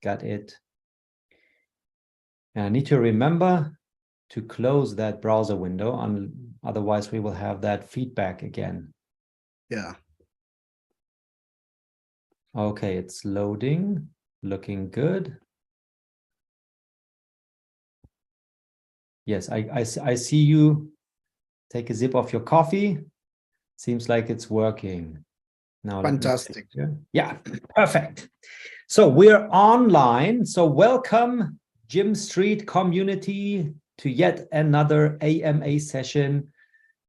got it. And I need to remember to close that browser window, otherwise we will have that feedback again. Yeah. Okay, it's loading, looking good. Yes, I see you take a sip of your coffee. Seems like it's working. Now, Fantastic. Yeah, perfect. So we're online. So welcome, GYMSTREET community, to yet another AMA session,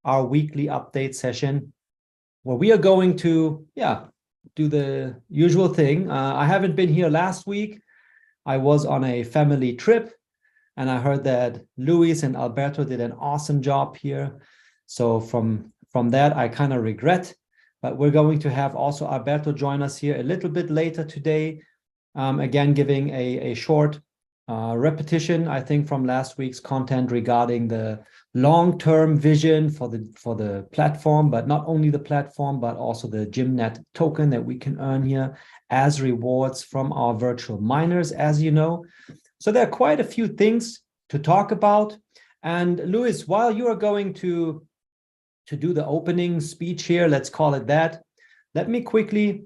our weekly update session, where we are going to, do the usual thing. I haven't been here last week. I was on a family trip, and I heard that Luis and Alberto did an awesome job here. So from that, I kind of regret, but we're going to have also Alberto join us here a little bit later today. Again, giving a short repetition, I think, from last week's content regarding the long-term vision for the platform, but not only the platform, but also the GymNet token that we can earn here as rewards from our virtual miners, as you know. So there are quite a few things to talk about. And Luis, while you are going to do the opening speech here, let's call it that, let me quickly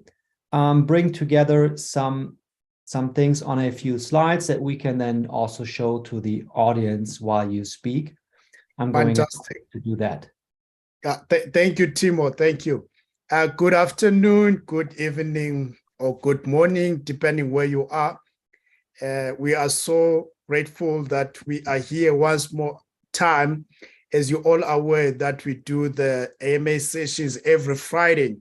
bring together some things on a few slides that we can then also show to the audience while you speak. I'm going to do that. Thank you, Timo. Thank you. Good afternoon, good evening, or good morning, depending where you are. We are so grateful that we are here once more time. As you all are aware that we do the AMA sessions every Friday.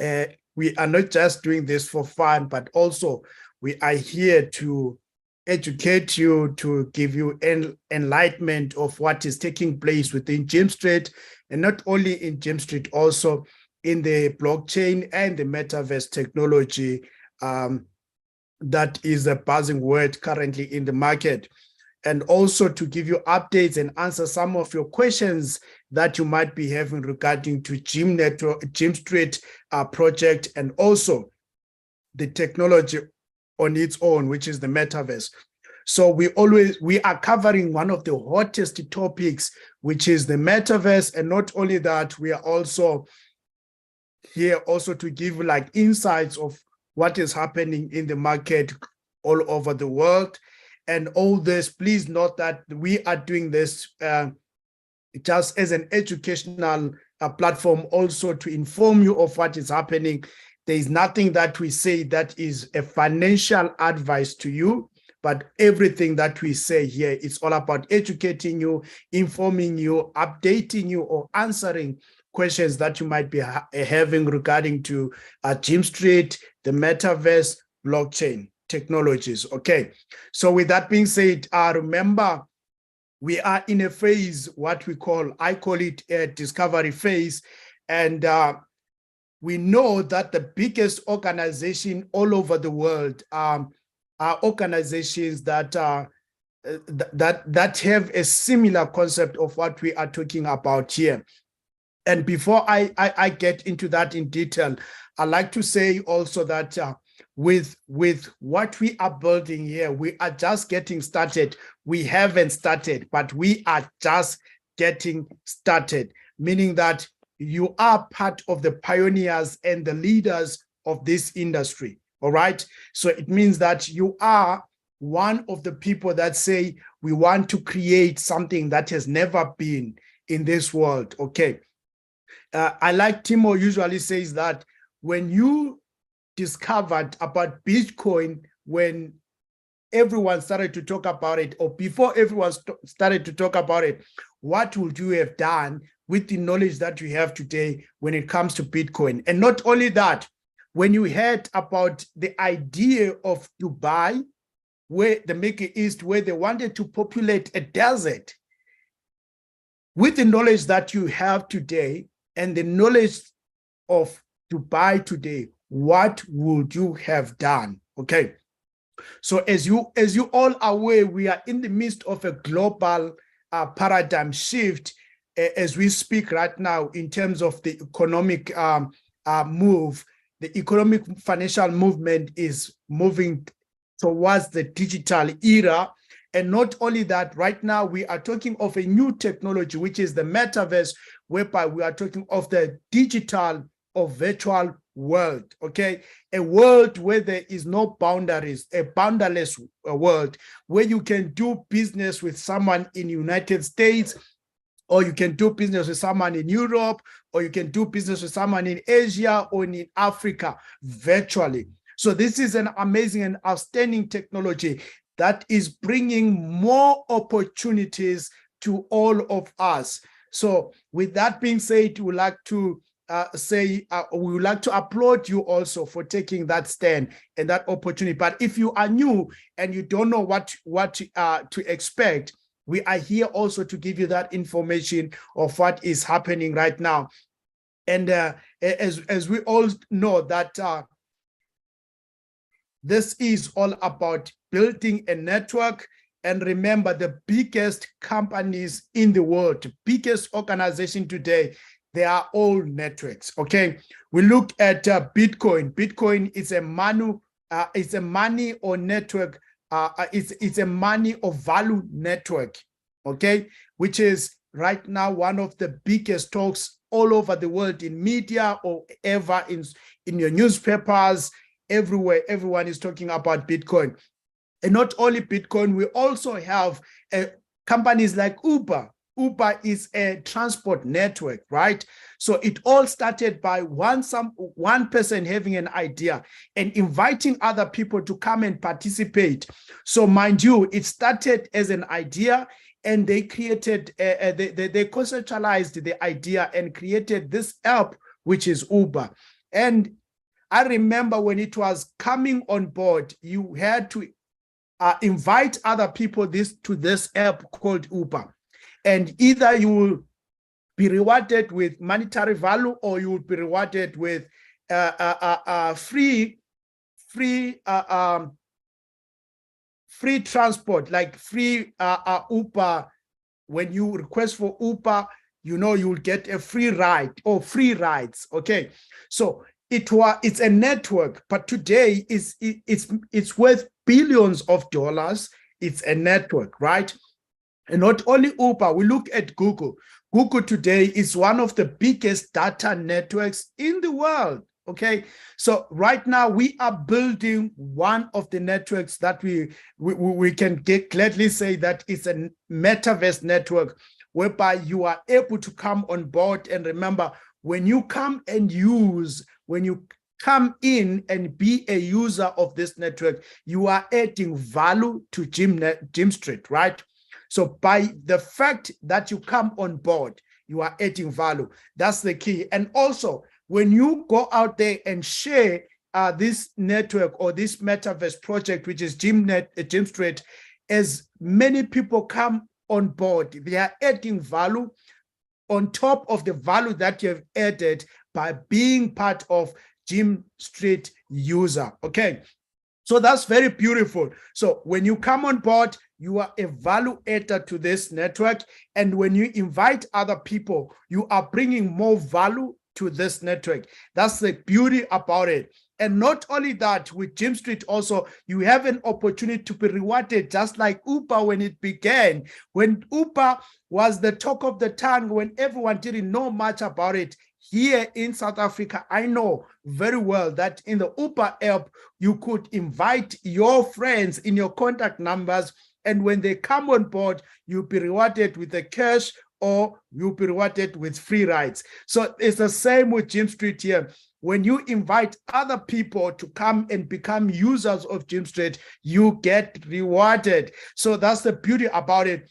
We are not just doing this for fun, but also we are here to educate you, to give you enlightenment of what is taking place within GYMSTREET, and not only in GYMSTREET, also in the blockchain and the metaverse technology that is a buzzing word currently in the market. And also to give you updates and answer some of your questions that you might be having regarding to GYMSTREET project, and also the technology on its own, which is the metaverse. So we are covering one of the hottest topics, which is the metaverse. And not only that, we are also here also to give like insights of what is happening in the market all over the world. And all this, please note that we are doing this just as an educational platform, also to inform you of what is happening. There is nothing that we say that is a financial advice to you, but everything that we say here is all about educating you, informing you, updating you, or answering questions that you might be having regarding to GYMSTREET, the metaverse, blockchain technologies. Okay, so with that being said, remember, we are in a phase, what we call, I call it a discovery phase. And we know that the biggest organization all over the world are organizations that that have a similar concept of what we are talking about here. And before I get into that in detail, I'd like to say also that with what we are building here, we are just getting started. We haven't started, but we are just getting started, meaning that you are part of the pioneers and the leaders of this industry, all right? So it means that you are one of the people that say, we want to create something that has never been in this world, okay? I like Timo usually says that when you discovered about Bitcoin, when everyone started to talk about it, or before everyone started to talk about it, what would you have done with the knowledge that you have today when it comes to Bitcoin? And not only that, when you heard about the idea of Dubai, where the Middle East, where they wanted to populate a desert, with the knowledge that you have today and the knowledge of Dubai today, what would you have done? Okay. So as you all are aware, we are in the midst of a global paradigm shift as we speak right now in terms of the economic move. The economic financial movement is moving towards the digital era. And not only that, right now we are talking of a new technology, which is the metaverse, whereby we are talking of the digital or virtual world, okay? A world where there is no boundaries, a boundaryless world, where you can do business with someone in the United States, or you can do business with someone in Europe, or you can do business with someone in Asia or in Africa virtually. So this is an amazing and outstanding technology that is bringing more opportunities to all of us. So with that being said, we would like to we would like to applaud you also for taking that stand and that opportunity. But if you are new and you don't know what to expect, we are here also to give you that information of what is happening right now. And as we all know that this is all about building a network. And remember, the biggest companies in the world, biggest organization today, they are all networks. Okay, we look at Bitcoin. Bitcoin is a money or network. It's a money or value network. Okay, which is right now one of the biggest talks all over the world in media or ever in your newspapers. Everywhere, everyone is talking about Bitcoin. And not only Bitcoin, we also have companies like Uber. Uber is a transport network, right? So it all started by one person having an idea and inviting other people to come and participate. So mind you, it started as an idea, and they created, they conceptualized the idea and created this app, which is Uber. And I remember when it was coming on board, you had to invite other people to this app called Uber. And either you will be rewarded with monetary value, or you will be rewarded with free transport, like free Uber. When you request for Uber, you know you'll get a free ride or free rides. Okay, so it's a network, but today it's worth billions of dollars. It's a network, right? And not only Uber, we look at Google. Google today is one of the biggest data networks in the world. Okay, so right now we are building one of the networks that we can gladly say that it's a metaverse network, whereby you are able to come on board. And remember, when you come in and be a user of this network, you are adding value to GYMSTREET, right? So by the fact that you come on board, you are adding value. That's the key. And also, when you go out there and share this network or this metaverse project, which is GYMSTREET, as many people come on board, they are adding value on top of the value that you have added by being part of GYMSTREET user. Okay, so that's very beautiful. So when you come on board, you are a value adder to this network. And when you invite other people, you are bringing more value to this network. That's the beauty about it. And not only that, with GYMSTREET also, you have an opportunity to be rewarded, just like Uber when it began. When Uber was the talk of the town, when everyone didn't know much about it, here in South Africa, I know very well that in the Uber app, you could invite your friends in your contact numbers, and when they come on board, you'll be rewarded with the cash, or you'll be rewarded with free rides. So it's the same with GYMSTREET here. When you invite other people to come and become users of GYMSTREET, you get rewarded. So that's the beauty about it.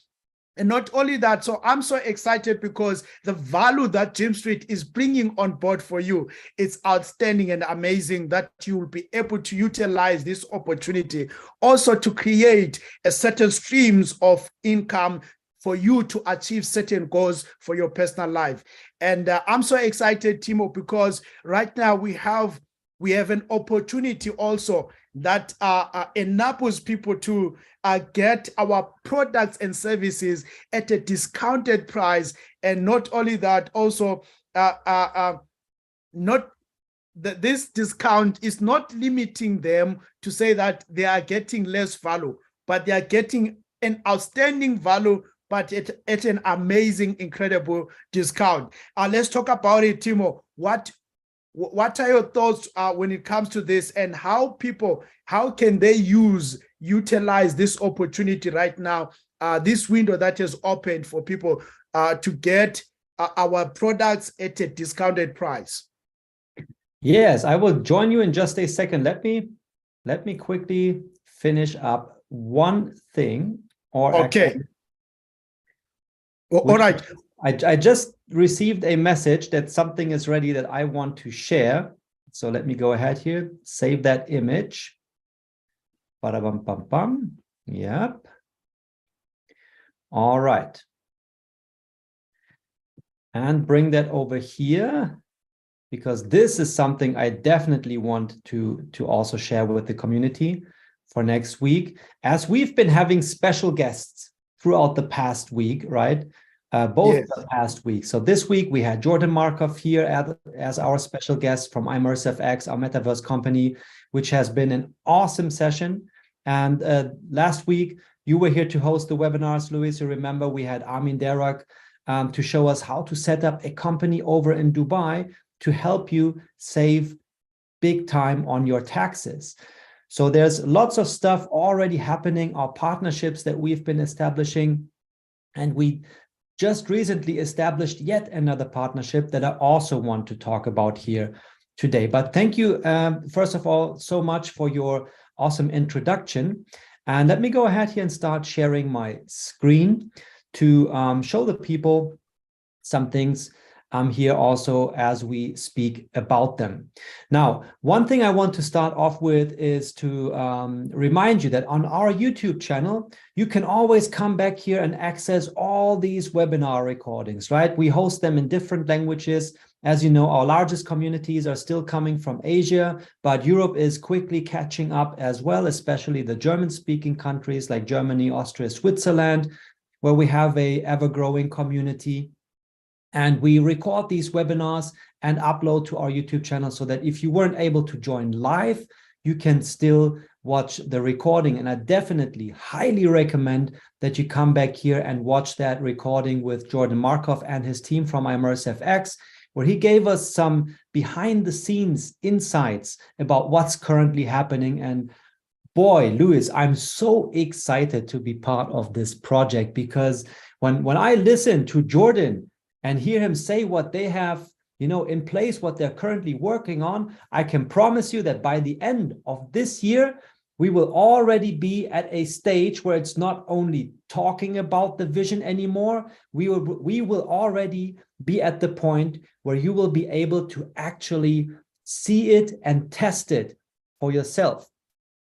And not only that, so I'm so excited because the value that GYMSTREET is bringing on board for you, it's outstanding and amazing that you will be able to utilize this opportunity also to create a certain streams of income for you to achieve certain goals for your personal life. And I'm so excited, Timo, because right now we have an opportunity also that enables people to get our products and services at a discounted price. And not only that, also not this discount is not limiting them to say that they are getting less value, but they are getting an outstanding value, but at an amazing, incredible discount. Let's talk about it, Timo. What are your thoughts when it comes to this, and how can they utilize this opportunity right now, this window that is opened for people to get our products at a discounted price? Yes, I will join you in just a second. Let me quickly finish up one thing. Okay. All right. I just received a message that something is ready that I want to share. So let me go ahead here, save that image. Ba-da-bum, bum, bum. Yep. All right. And bring that over here, because this is something I definitely want to also share with the community for next week, as we've been having special guests throughout the past week, right? Both the past week. So this week we had Jordan Markov here as our special guest from GYMSTREET, our Metaverse company, which has been an awesome session. And last week you were here to host the webinars, Luis. You remember we had Armin Derak to show us how to set up a company over in Dubai to help you save big time on your taxes. So there's lots of stuff already happening, our partnerships that we've been establishing, and we just recently established yet another partnership that I also want to talk about here today. But thank you, first of all, so much for your awesome introduction. And let me go ahead here and start sharing my screen to show the people some things here also as we speak about them. Now, one thing I want to start off with is to remind you that on our YouTube channel, you can always come back here and access all these webinar recordings, right? We host them in different languages. As you know, our largest communities are still coming from Asia, but Europe is quickly catching up as well, especially the German-speaking countries like Germany, Austria, Switzerland, where we have a ever-growing community. And we record these webinars and upload to our YouTube channel so that if you weren't able to join live, you can still watch the recording. And I definitely highly recommend that you come back here and watch that recording with Jordan Markov and his team from GYMSTREET, where he gave us some behind the scenes insights about what's currently happening. And boy, Luis, I'm so excited to be part of this project, because when I listen to Jordan and hear him say what they have, in place, what they're currently working on, I can promise you that by the end of this year, we will already be at a stage where it's not only talking about the vision anymore, we will already be at the point where you will be able to actually see it and test it for yourself.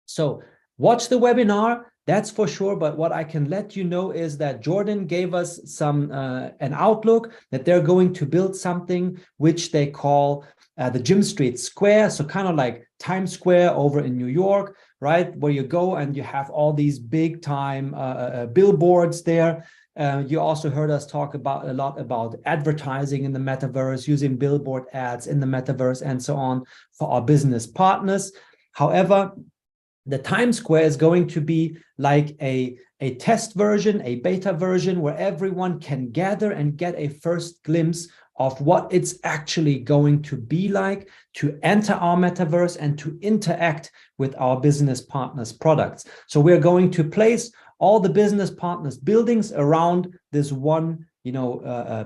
So watch the webinar, that's for sure. But what I can let you know is that Jordan gave us an outlook that they're going to build something which they call the GYMSTREET Square. So kind of like Times Square over in New York, right? Where you go and you have all these big time billboards there. You also heard us talk a lot about advertising in the metaverse, using billboard ads in the metaverse and so on for our business partners. However, the Times Square is going to be like a test version, a beta version, where everyone can gather and get a first glimpse of what it's actually going to be like to enter our metaverse and to interact with our business partners' products. So we're going to place all the business partners' buildings around this one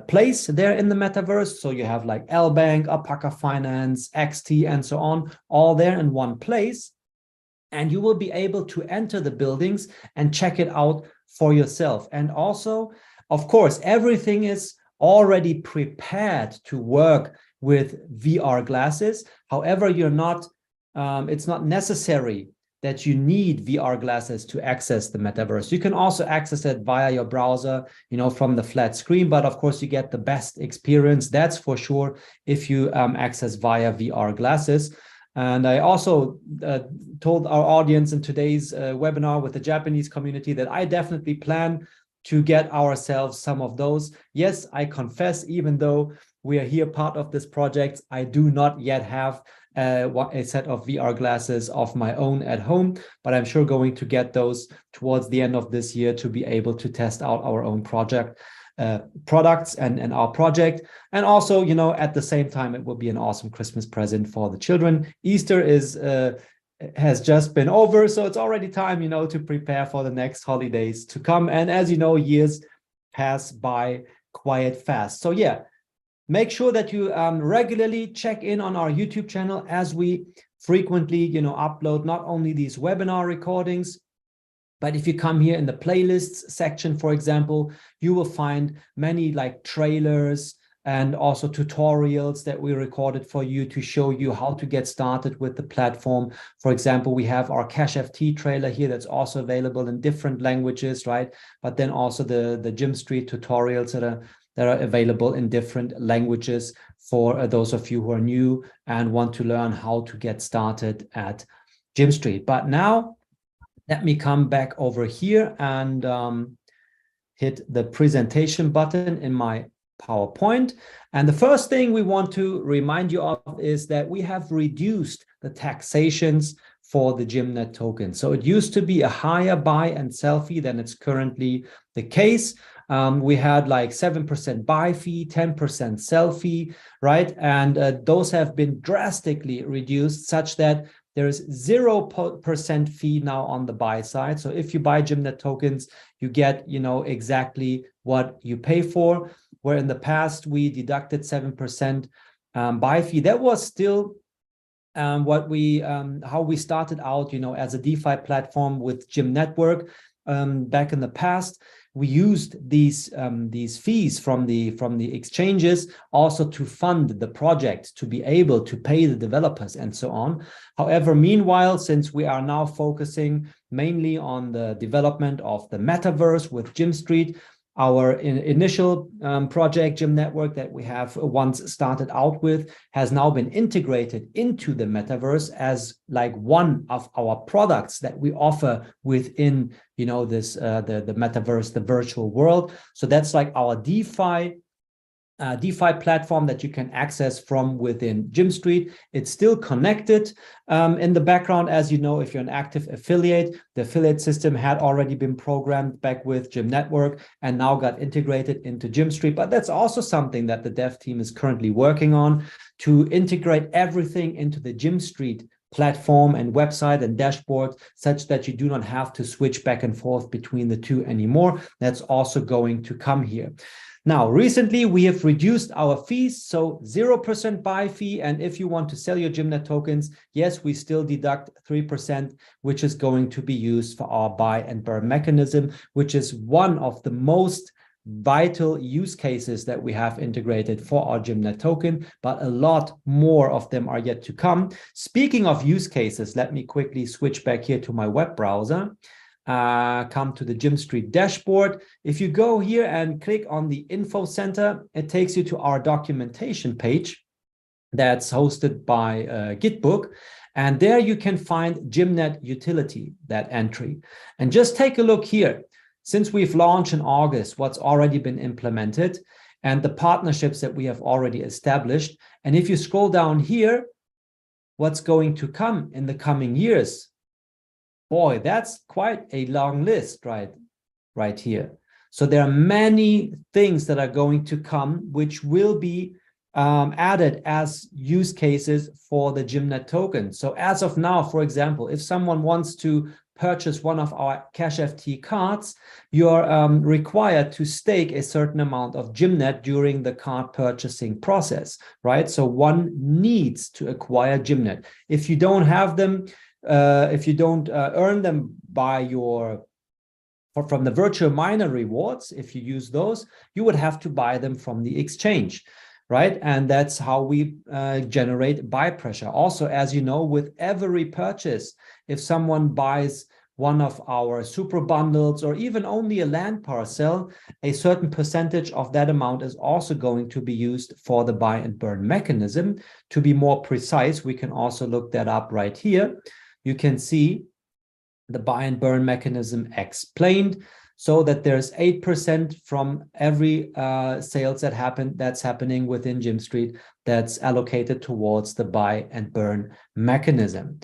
place there in the metaverse. So you have like L Bank, Alpaca Finance, XT, and so on, all there in one place. And you will be able to enter the buildings and check it out for yourself. And also, of course, everything is already prepared to work with VR glasses. However, it's not necessary that you need VR glasses to access the metaverse. You can also access it via your browser, from the flat screen. But of course, you get the best experience, that's for sure, if you access via VR glasses. And I also told our audience in today's webinar with the Japanese community that I definitely plan to get ourselves some of those. Yes, I confess, even though we are here part of this project, I do not yet have a set of VR glasses of my own at home, but I'm sure going to get those towards the end of this year to be able to test out our own products and our project. And also, you know, at the same time, it will be an awesome Christmas present for the children. Easter has just been over, so it's already time, you know, to prepare for the next holidays to come. And as you know, years pass by quite fast. So yeah, make sure that you regularly check in on our YouTube channel, as we frequently, you know, upload not only these webinar recordings, but if you come here in the playlists section, for example, you will find many like trailers and also tutorials that we recorded for you to show you how to get started with the platform. For example, we have our Cash FT trailer here that's also available in different languages, right? But then also the GYMSTREET tutorials that are available in different languages for those of you who are new and want to learn how to get started at GYMSTREET. But now, let me come back over here and hit the presentation button in my PowerPoint. And the first thing we want to remind you of is that we have reduced the taxations for the GYMNet token. So it used to be a higher buy and sell fee than it's currently the case. We had like 7% buy fee, 10% sell fee, right? And those have been drastically reduced such that there's 0% fee now on the buy side. So if you buy GYMNet tokens, you get, you know, exactly what you pay for. Where in the past we deducted 7% buy fee. That was still how we started out, you know, as a DeFi platform with Gym Network back in the past. We used these fees from the exchanges also to fund the project, to be able to pay the developers and so on. However, meanwhile, since we are now focusing mainly on the development of the metaverse with GYMSTREET, our initial project, Gym Network, that we have once started out with, has now been integrated into the metaverse as like one of our products that we offer within, you know, this the metaverse, the virtual world. So that's like our DeFi platform that you can access from within GYMSTREET. It's still connected in the background. As you know, if you're an active affiliate, the affiliate system had already been programmed back with Gym Network and now got integrated into GYMSTREET. But that's also something that the dev team is currently working on, to integrate everything into the GYMSTREET platform and website and dashboard, such that you do not have to switch back and forth between the two anymore. That's also going to come here. Now, recently we have reduced our fees, so 0% buy fee. And if you want to sell your GYMNet tokens, yes, we still deduct 3%, which is going to be used for our buy and burn mechanism, which is one of the most vital use cases that we have integrated for our GYMNet token, but a lot more of them are yet to come. Speaking of use cases, let me quickly switch back here to my web browser. Come to the GYMSTREET dashboard. If you go here and click on the info center, it takes you to our documentation page that's hosted by Gitbook. And there you can find GYMNet utility, that entry. And just take a look here. Since we've launched in August, what's already been implemented and the partnerships that we have already established. And if you scroll down here, what's going to come in the coming years? Boy, that's quite a long list right here. So there are many things that are going to come, which will be added as use cases for the GYMNet token. So as of now, for example, if someone wants to purchase one of our Cash FT cards, you're required to stake a certain amount of GYMNet during the card purchasing process, right? So one needs to acquire GYMNet. If you don't have them, if you don't earn them by from the virtual miner rewards, if you use those, you would have to buy them from the exchange, right? And that's how we generate buy pressure. Also, as you know, with every purchase, if someone buys one of our super bundles or even only a land parcel, a certain percentage of that amount is also going to be used for the buy and burn mechanism. To be more precise, we can also look that up right here. You can see the buy and burn mechanism explained. so that there's 8% from every sales that's happening within GYMSTREET that's allocated towards the buy and burn mechanism.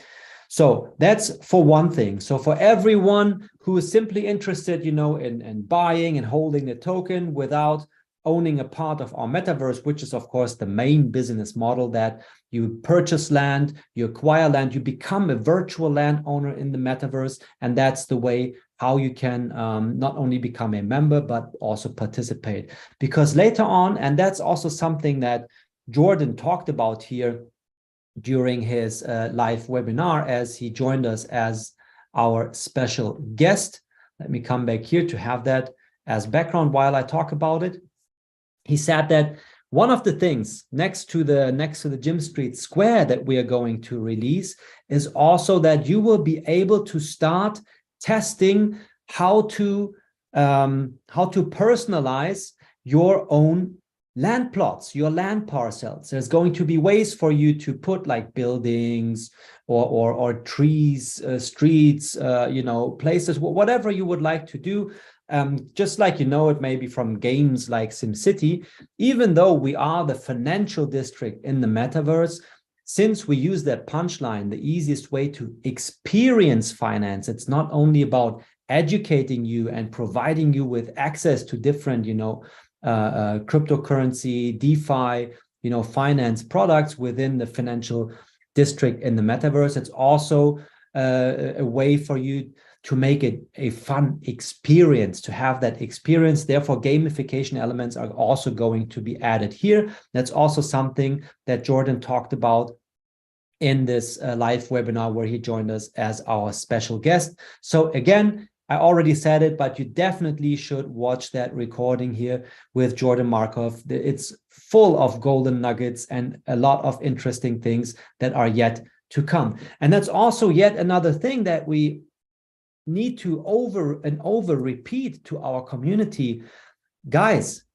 So that's for one thing. So for everyone who is simply interested, in buying and holding the token without owning a part of our metaverse, which is of course the main business model, that you purchase land, you acquire land, you become a virtual landowner in the metaverse. And that's the way how you can not only become a member, but also participate. Because later on, and that's also something that Jordan talked about here during his live webinar, as he joined us as our special guest. Let me come back here to have that as background while I talk about it. He said that one of the things next to the GYMSTREET Square that we are going to release is also that you will be able to start testing how to personalize your own land plots, your land parcels. There's going to be ways for you to put like buildings or trees, streets, places, whatever you would like to do. Just like it maybe from games like SimCity. Even though we are the financial district in the metaverse, since we use that punchline, the easiest way to experience finance, it's not only about educating you and providing you with access to different, cryptocurrency, DeFi, finance products within the financial district in the metaverse. It's also a way for you to make it a fun experience, to have that experience. Therefore, gamification elements are also going to be added here. That's also something that Jordan talked about in this live webinar where he joined us as our special guest. So again, I already said it, but you definitely should watch that recording here with Jordan Markov. It's full of golden nuggets and a lot of interesting things that are yet to come. And that's also yet another thing that we need to over repeat to our community. Guys,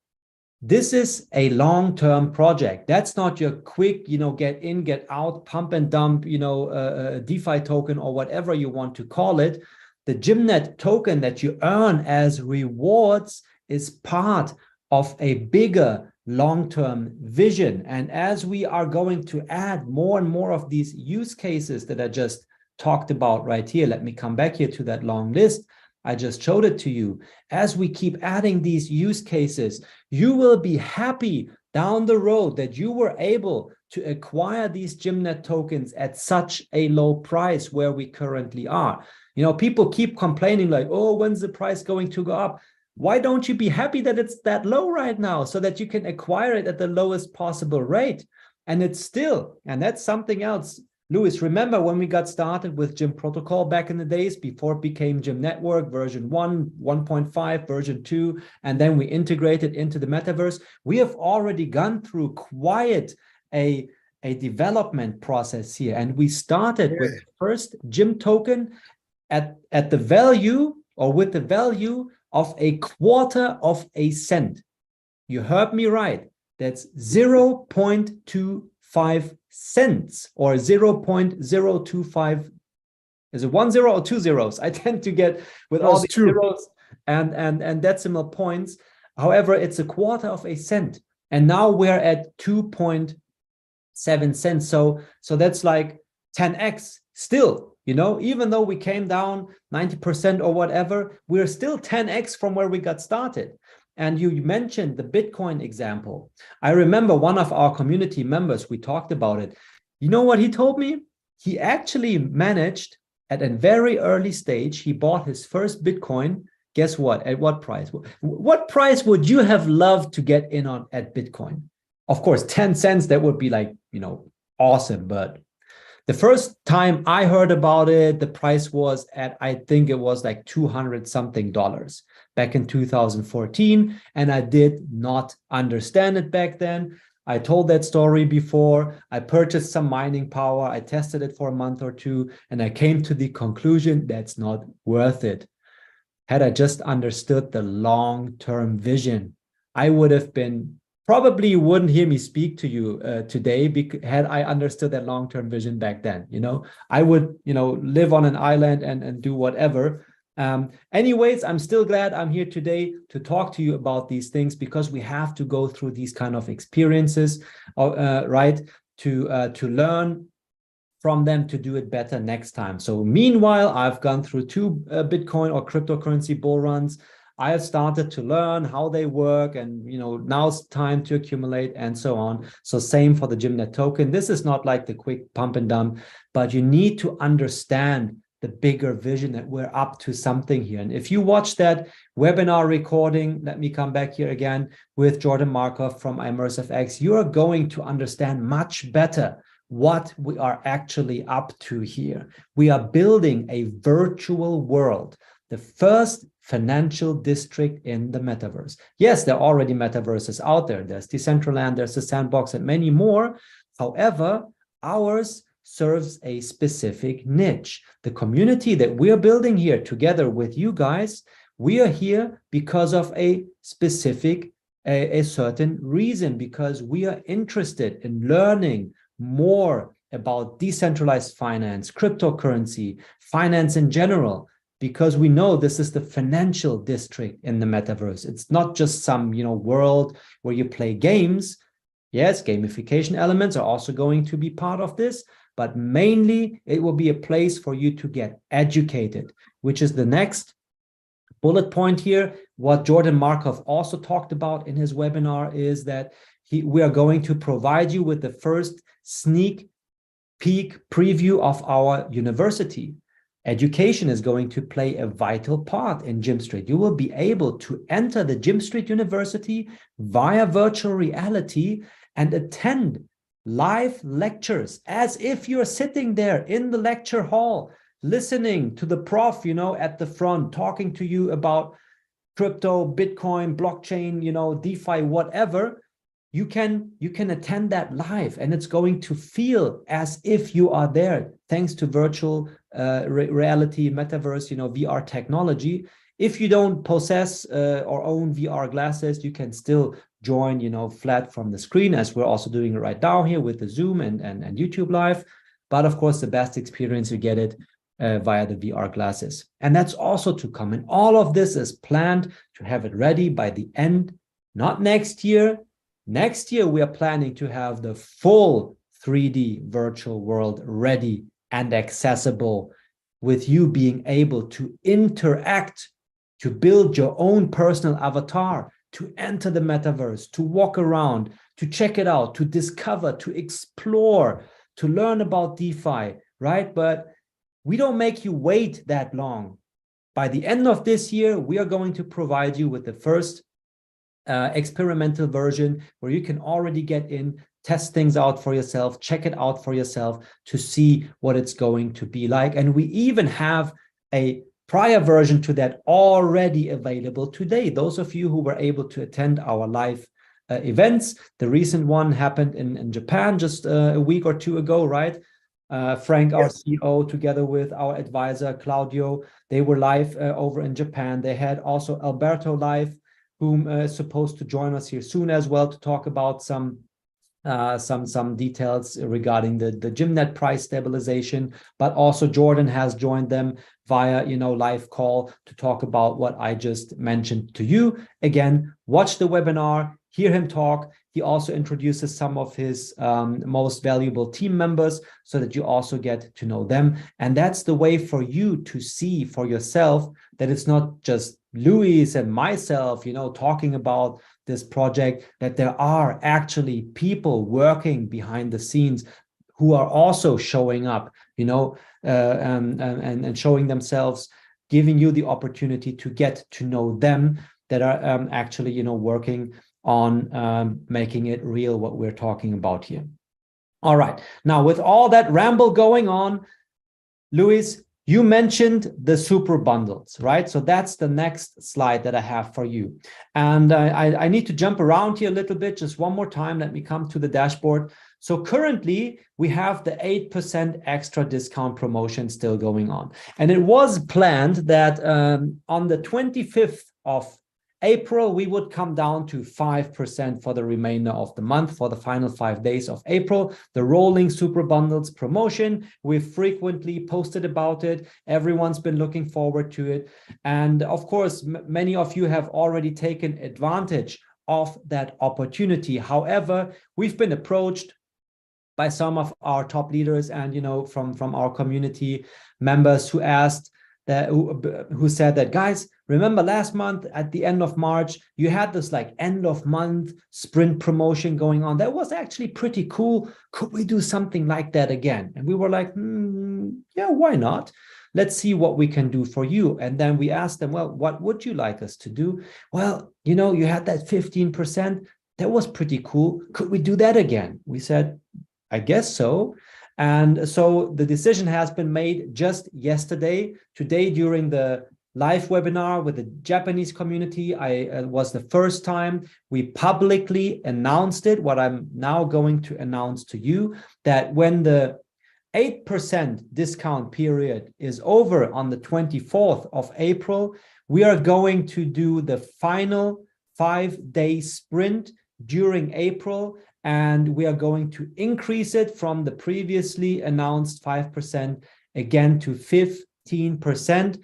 this is a long-term project. That's not your quick, get in, get out, pump and dump, DeFi token or whatever you want to call it. The GYMNet token that you earn as rewards is part of a bigger long-term vision. And as we are going to add more and more of these use cases that I just talked about right here, let me come back here to that long list. I just showed it to you. As we keep adding these use cases, you will be happy down the road that you were able to acquire these GYMNet tokens at such a low price where we currently are. People keep complaining like, oh, when's the price going to go up? Why don't you be happy that it's that low right now so that you can acquire it at the lowest possible rate? And it's still, and that's something else. Louis, remember when we got started with GYM Protocol back in the days before it became GYM Network version 1, 1.5, version 2, and then we integrated into the metaverse? We have already gone through quite a development process here. And we started with the first GYM token at the value or with the value of a quarter of a cent. You heard me right. That's 0.25 cents or 0.025. Is it 1 0 or 2 zeros? I tend to get with all the zeros and decimal points. However, it's a quarter of a cent. And now we're at 2.7 cents. So that's like 10x still. Even though we came down 90% or whatever, we're still 10x from where we got started. And you mentioned the Bitcoin example. I remember one of our community members, we talked about it. You know what he told me? He actually managed at a very early stage, he bought his first Bitcoin. Guess what? At what price? What price would you have loved to get in on at Bitcoin? Of course, 10 cents, that would be like, awesome. But the first time I heard about it, the price was at, I think it was like $200 something back in 2014. And I did not understand it back then. I told that story before. I purchased some mining power. I tested it for a month or two, and I came to the conclusion that's not worth it. Had I just understood the long-term vision, I would have been, probably you wouldn't hear me speak to you today had I understood that long-term vision back then. I would, live on an island and do whatever. Anyways, I'm still glad I'm here today to talk to you about these things, because we have to go through these kind of experiences, right? To learn from them to do it better next time. So meanwhile, I've gone through 2 Bitcoin or cryptocurrency bull runs. I have started to learn how they work, and now it's time to accumulate and so on. So same for the GYMNet token. This is not like the quick pump and dump, but you need to understand the bigger vision that we're up to something here. And if you watch that webinar recording, let me come back here again with Jordan Markov from ImmersiveX, you are going to understand much better what we are actually up to here. We are building a virtual world, the first financial district in the metaverse. Yes, there are already metaverses out there. There's Decentraland, there's the Sandbox, and many more. However, ours serves a specific niche. The community that we are building here together with you guys, we are here because of a specific, a certain reason, because we are interested in learning more about decentralized finance, cryptocurrency, finance in general, because we know this is the financial district in the metaverse. It's not just some, world where you play games. Yes, gamification elements are also going to be part of this, but mainly it will be a place for you to get educated, which is the next bullet point here. What Jordan Markov also talked about in his webinar is that we are going to provide you with the first sneak peek preview of our university. Education is going to play a vital part in GYMSTREET. You will be able to enter the GYMSTREET University via virtual reality and attend live lectures as if you're sitting there in the lecture hall, listening to the prof, at the front, talking to you about crypto, Bitcoin, blockchain, DeFi, whatever. You can attend that live, and it's going to feel as if you are there, thanks to virtual reality, metaverse, VR technology. If you don't possess or own VR glasses, you can still join, flat from the screen, as we're also doing it right now here with the Zoom and YouTube Live. But of course, the best experience, you get it via the VR glasses. And that's also to come. And all of this is planned to have it ready by the end, not next year. Next year, we are planning to have the full 3D virtual world ready and accessible, with you being able to interact, to build your own personal avatar, to enter the metaverse, to walk around, to check it out, to discover, to explore, to learn about DeFi, right? But we don't make you wait that long. By the end of this year, we are going to provide you with the first experimental version where you can already get in, test things out for yourself, check it out for yourself to see what it's going to be like. And we even have a prior version to that already available today. Those of you who were able to attend our live events, the recent one happened in Japan just a week or 2 ago, right? Frank, our CEO, together with our advisor, Claudio, they were live over in Japan. They had also Alberto live, whom is supposed to join us here soon as well to talk about some details regarding the GYMNet price stabilization. But also Jordan has joined them via live call to talk about what I just mentioned to you. Again, watch the webinar, hear him talk. He also introduces some of his most valuable team members so that you also get to know them. And that's the way for you to see for yourself that it's not just Luis and myself, talking about this project, that there are actually people working behind the scenes who are also showing up, and showing themselves, giving you the opportunity to get to know them, that are actually, working on making it real, what we're talking about here. All right. Now, with all that ramble going on, Luis, you mentioned the super bundles, right? So that's the next slide that I have for you. And I need to jump around here a little bit, just one more time. Let me come to the dashboard. So currently we have the 8% extra discount promotion still going on. And it was planned that on the 25th of April, we would come down to 5% for the remainder of the month, for the final 5 days of April. The rolling super bundles promotion, we've frequently posted about it. Everyone's been looking forward to it. And of course, many of you have already taken advantage of that opportunity. However, we've been approached by some of our top leaders and, from our community members who asked that, who said that, guys, remember last month at the end of March, you had this like end of month sprint promotion going on. That was actually pretty cool. Could we do something like that again? And we were like, yeah, why not? Let's see what we can do for you. And then we asked them, well, what would you like us to do? Well, you had that 15%. That was pretty cool. Could we do that again? We said, I guess so. And so the decision has been made just yesterday. Today, during the live webinar with the Japanese community, was the first time we publicly announced it, what I'm now going to announce to you, that when the 8% discount period is over on the 24th of April, we are going to do the final 5-day sprint during April, and we are going to increase it from the previously announced 5% again to 15%.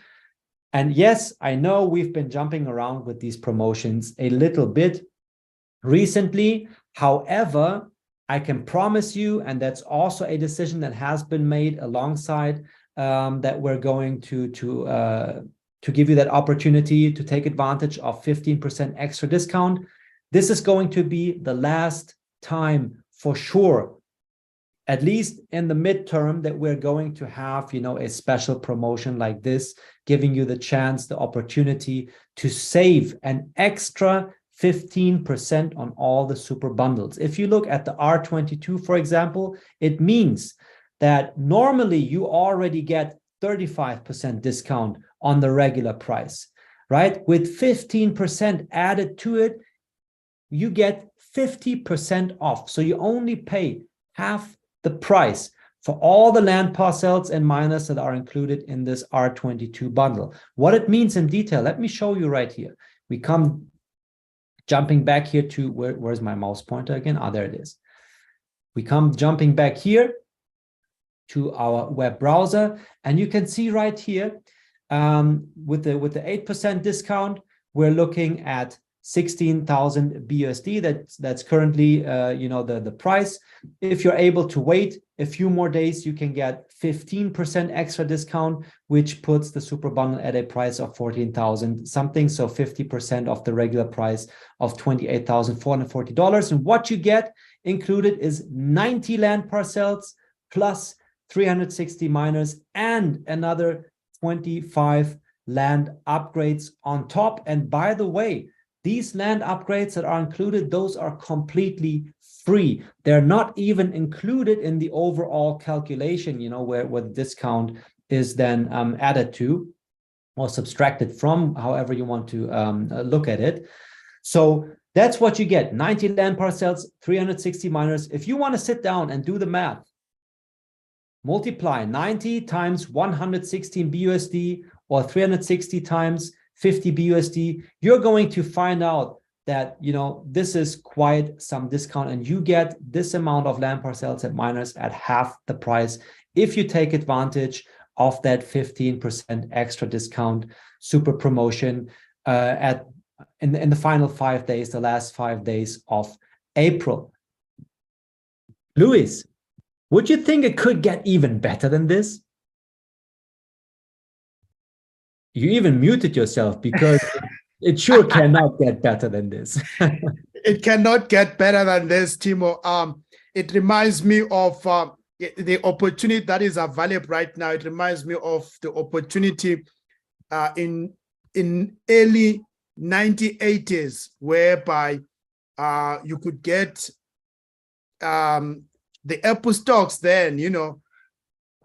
And yes, I know we've been jumping around with these promotions a little bit recently. However, I can promise you, and that's also a decision that has been made alongside, that we're going to give you that opportunity to take advantage of 15% extra discount. This is going to be the last time for sure, at least in the midterm, that we're going to have, a special promotion like this, giving you the chance, the opportunity to save an extra 15% on all the super bundles. If you look at the R22, for example, it means that normally you already get 35% discount on the regular price, right? With 15% added to it, you get 50% off. So you only pay half the price for all the land parcels and miners that are included in this R22 bundle. What it means in detail, let me show you right here. We come jumping back here to, where's my mouse pointer again? There it is. We come jumping back here to our web browser, and you can see right here, with the 8% discount, we're looking at 16,000 BUSD. That's currently the price. If you're able to wait a few more days, you can get 15% extra discount, which puts the super bundle at a price of 14,000 something, so 50% of the regular price of $28,440. And what you get included is 90 land parcels plus 360 miners and another 25 land upgrades on top. And by the way, these land upgrades that are included, those are completely free. They're not even included in the overall calculation, where the discount is then added to or subtracted from, however you want to look at it. So that's what you get: 90 land parcels, 360 miners. If you want to sit down and do the math, multiply 90 times 116 BUSD or 360 times 50 BUSD, you're going to find out that, this is quite some discount, and you get this amount of land parcels and miners at half the price if you take advantage of that 15% extra discount super promotion in the final 5 days, the last 5 days of April. Luis, would you think it could get even better than this? You even muted yourself, because it sure cannot get better than this. It cannot get better than this, Timo. It reminds me of the opportunity that is available right now. It reminds me of the opportunity in early 1980s, whereby you could get the Apple stocks then,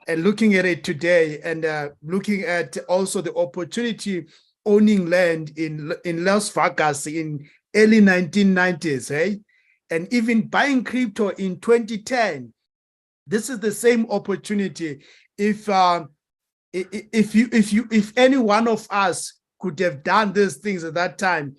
and looking at it today, and looking at also the opportunity owning land in Las Vegas in early 1990s, eh? And even buying crypto in 2010. This is the same opportunity. If any one of us could have done these things at that time,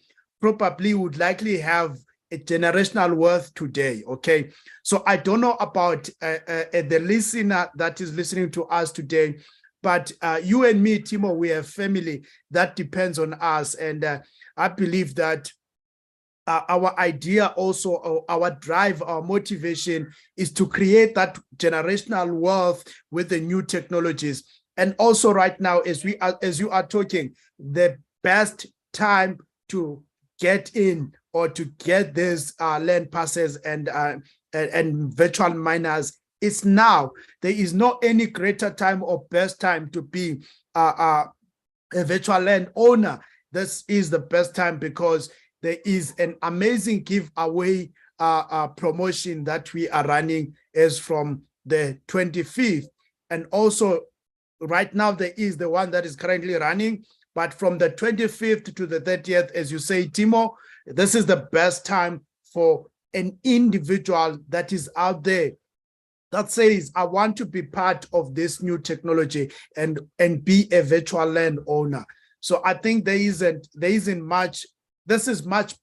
probably would likely have a generational wealth today. Okay, so I don't know about the listener that is listening to us today, but you and me, Timo, we have family that depends on us, and I believe that our idea also, our drive, our motivation is to create that generational wealth with the new technologies. And also right now, as you are talking, the best time to get in or to get these land passes and virtual miners is now. There is no any greater time or best time to be a virtual land owner. This is the best time because there is an amazing giveaway promotion that we are running as from the 25th. And also right now there is the one that is currently running, but from the 25th to the 30th, as you say, Timo, this is the best time for an individual that is out there that says, I want to be part of this new technology and be a virtual land owner. So I think there isn't much. This is much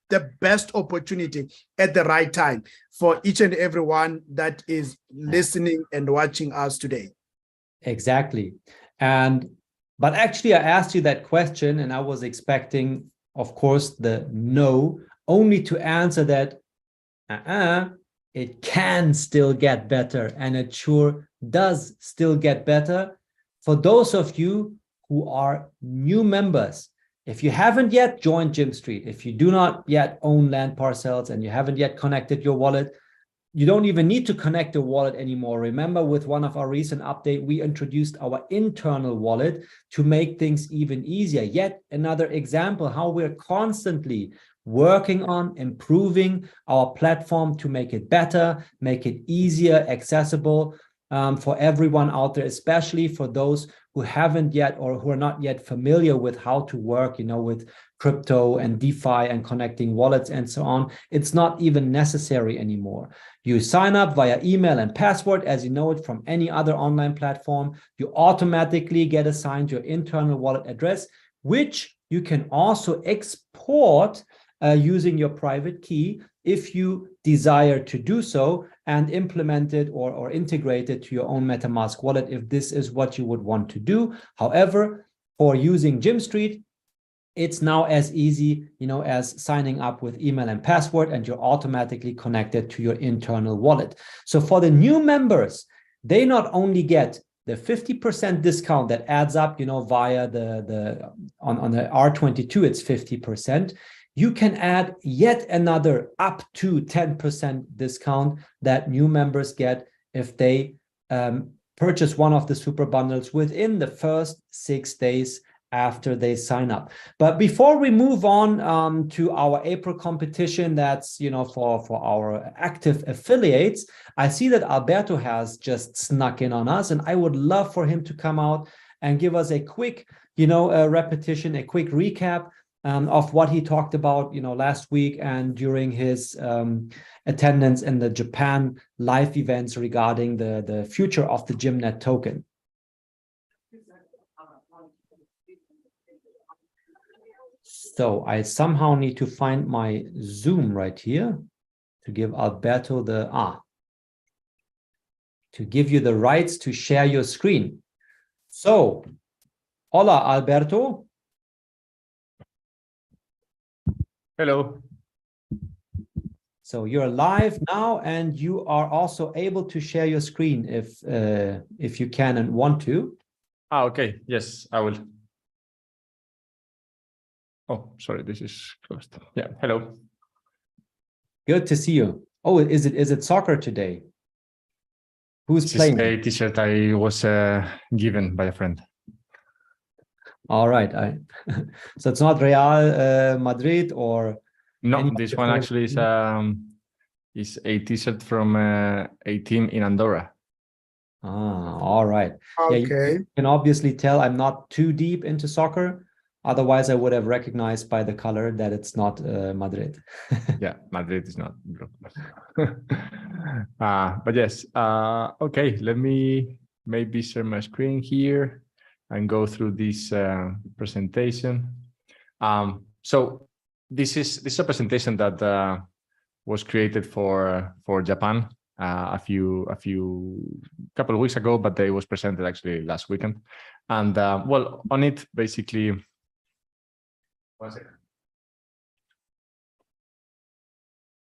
the best opportunity at the right time for each and everyone that is listening and watching us today. Exactly. But actually I asked you that question and I was expecting, of course, the no, only to answer that it can still get better, and it sure does still get better. For those of you who are new members, if you haven't yet joined GYMSTREET, if you do not yet own land parcels and you haven't yet connected your wallet, you don't even need to connect the wallet anymore. Remember, with one of our recent updates, we introduced our internal wallet to make things even easier. Yet another example how we're constantly working on improving our platform to make it better, make it easier, accessible for everyone out there, especially for those who haven't yet or who are not yet familiar with how to work, with crypto and DeFi and connecting wallets and so on. It's not even necessary anymore. You sign up via email and password, as you know it from any other online platform. You automatically get assigned your internal wallet address, which you can also export using your private key if you desire to do so, and implement it or integrate it to your own MetaMask wallet if this is what you would want to do. However, for using GYMSTREET, it's now as easy, as signing up with email and password, and you're automatically connected to your internal wallet. So for the new members, they not only get the 50% discount that adds up, via on the R22, it's 50%. You can add yet another up to 10% discount that new members get if they purchase one of the super bundles within the first 6 days after they sign up. But before we move on to our April competition, that's for our active affiliates, I see that Alberto has just snuck in on us, and I would love for him to come out and give us a quick repetition, a quick recap of what he talked about last week and during his attendance in the Japan live events regarding the future of the GYMNet token. So I somehow need to find my Zoom right here to give Alberto to give you the rights to share your screen. So, hola, Alberto. Hello. So you're live now, and you are also able to share your screen if you can and want to. Okay. Yes, I will. Oh, sorry, this is closed. Yeah. Hello. Good to see you. Oh, is it soccer today? Who's This playing? is a T-shirt I was given by a friend. All right. So it's not Real Madrid or no. This one actually is a T-shirt from a team in Andorra. All right. Okay. Yeah, you can obviously tell I'm not too deep into soccer. Otherwise, I would have recognized by the color that it's not Madrid. Yeah, Madrid is not blue. But yes. Okay, let me maybe share my screen here and go through this presentation. So this is a presentation that was created for Japan a couple of weeks ago, but it was presented actually last weekend. And well, on it basically, one second.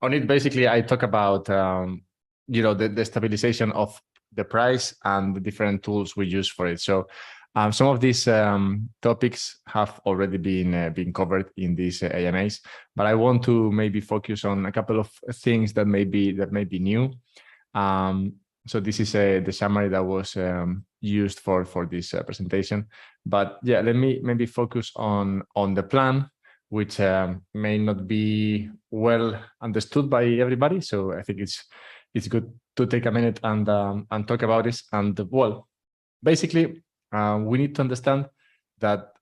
On it basically, I talk about you know, the stabilization of the price and the different tools we use for it. So some of these topics have already been covered in these AMAs, but I want to maybe focus on a couple of things that may be new. So this is the summary that was used for this presentation. But yeah, let me maybe focus on the plan, which may not be well understood by everybody. So I think it's good to take a minute and talk about this. And well, basically, we need to understand that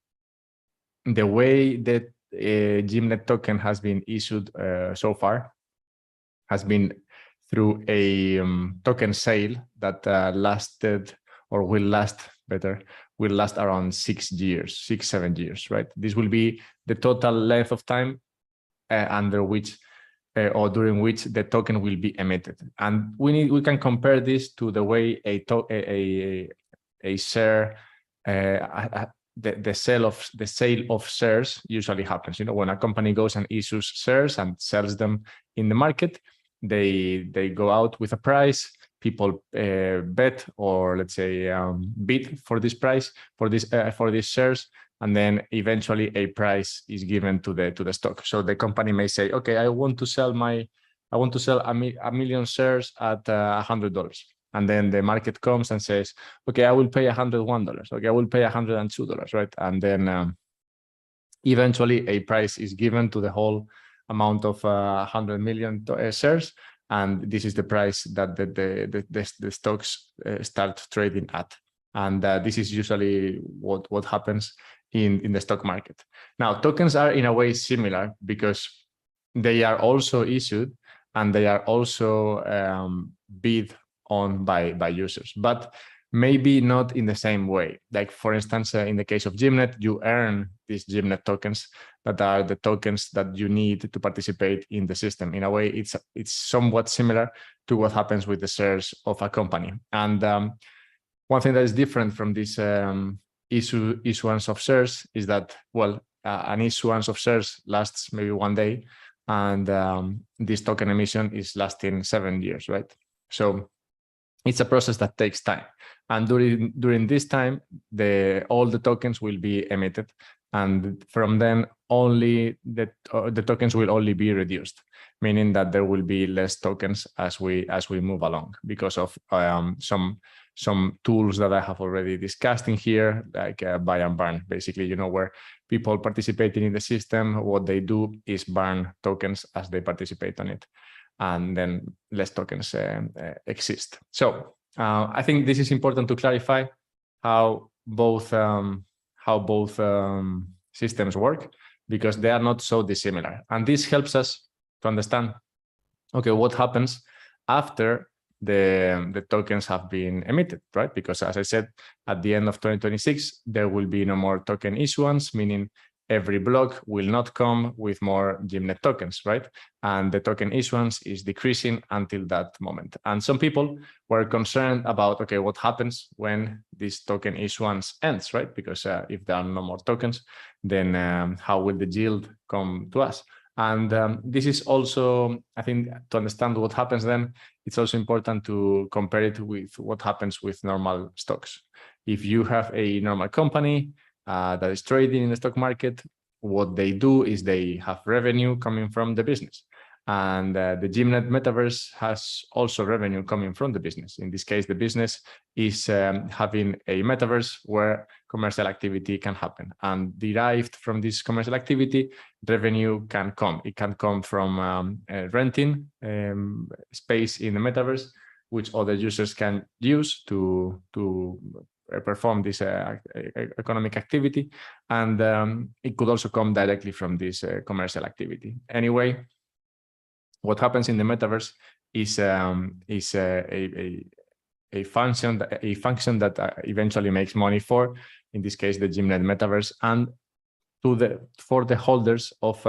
the way that GYMNet token has been issued so far has been through a token sale that lasted, or will last around 6-7 years, right? This will be the total length of time under which or during which the token will be emitted. And we can compare this to the way a share, the sale of shares usually happens. You know, when a company goes and issues shares and sells them in the market, they go out with a price. People bet, or let's say bid for this price, for these shares, and then eventually a price is given to the stock. So the company may say, okay, I want to sell a million shares at $100. And then the market comes and says, okay, I will pay $101. Okay, I will pay $102, right? And then eventually a price is given to the whole amount of 100 million shares. And this is the price that the stocks start trading at. And this is usually what happens in the stock market. Now, tokens are in a way similar because they are also issued and they are also bid on by users, but maybe not in the same way. Like, for instance, in the case of GYMNet, you earn these GYMNet tokens that are the tokens that you need to participate in the system. In a way, it's somewhat similar to what happens with the shares of a company. And one thing that is different from this issuance of shares is that, well, an issuance of shares lasts maybe 1 day, and this token emission is lasting 7 years, right? So it's a process that takes time, and during this time, all the tokens will be emitted, and from then only the tokens will only be reduced, meaning that there will be less tokens as we move along because of some tools that I have already discussed in here, like buy and burn. Basically, you know, where people participating in the system, what they do is burn tokens as they participate on it, and then less tokens exist. So I think this is important to clarify how both systems work, because they are not so dissimilar. And this helps us to understand, okay, what happens after the tokens have been emitted, right? Because as I said, at the end of 2026, there will be no more token issuance, meaning every block will not come with more GYMNet tokens, right? And the token issuance is decreasing until that moment. And some people were concerned about, okay, what happens when this token issuance ends, right? Because if there are no more tokens, then how will the yield come to us? And this is also, I think, to understand what happens then, it's also important to compare it with what happens with normal stocks. If you have a normal company that is trading in the stock market, what they do is they have revenue coming from the business. And the GYMNet Metaverse has also revenue coming from the business. In this case, the business is having a metaverse where commercial activity can happen. And derived from this commercial activity, revenue can come. It can come from renting space in the metaverse, which other users can use to perform this economic activity. And it could also come directly from this commercial activity. Anyway, what happens in the metaverse is a function that eventually makes money for, in this case, the GYMNet Metaverse, and for the holders of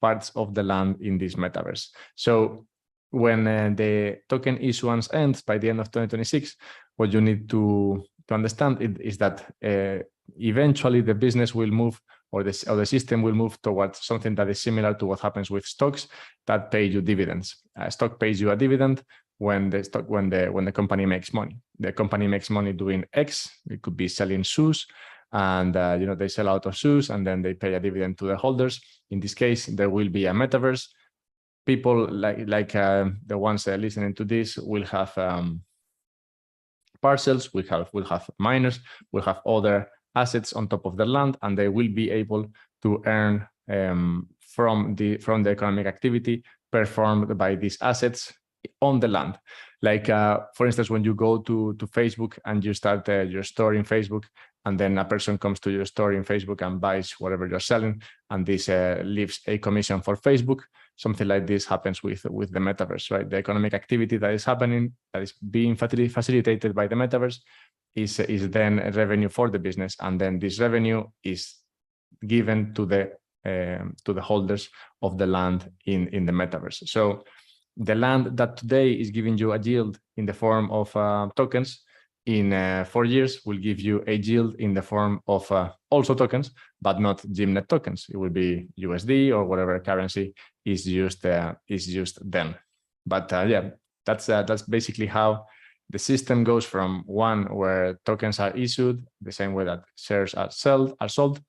parts of the land in this metaverse. So when the token issuance ends by the end of 2026, what you need to understand is that eventually the business will move, or the system will move towards something that is similar to what happens with stocks that pay you dividends. A stock pays you a dividend when the company makes money. The company makes money doing X. It could be selling shoes, and they sell out of shoes, and then they pay a dividend to the holders. In this case, there will be a metaverse. People like the ones listening to this will have parcels, will have miners, will have other assets on top of the land, and they will be able to earn from the economic activity performed by these assets on the land. Like for instance, when you go to Facebook and you start your store in Facebook, and then a person comes to your store in Facebook and buys whatever you're selling, and this leaves a commission for Facebook. Something like this happens with the metaverse, right? The economic activity that is happening, that is being facilitated by the metaverse, is then a revenue for the business, and then this revenue is given to the holders of the land in the metaverse. So the land that today is giving you a yield in the form of tokens, in 4 years will give you a yield in the form of also tokens, but not GYMNet tokens. It will be USD or whatever currency is used then. But yeah, that's basically how the system goes from one where tokens are issued the same way that shares are sold,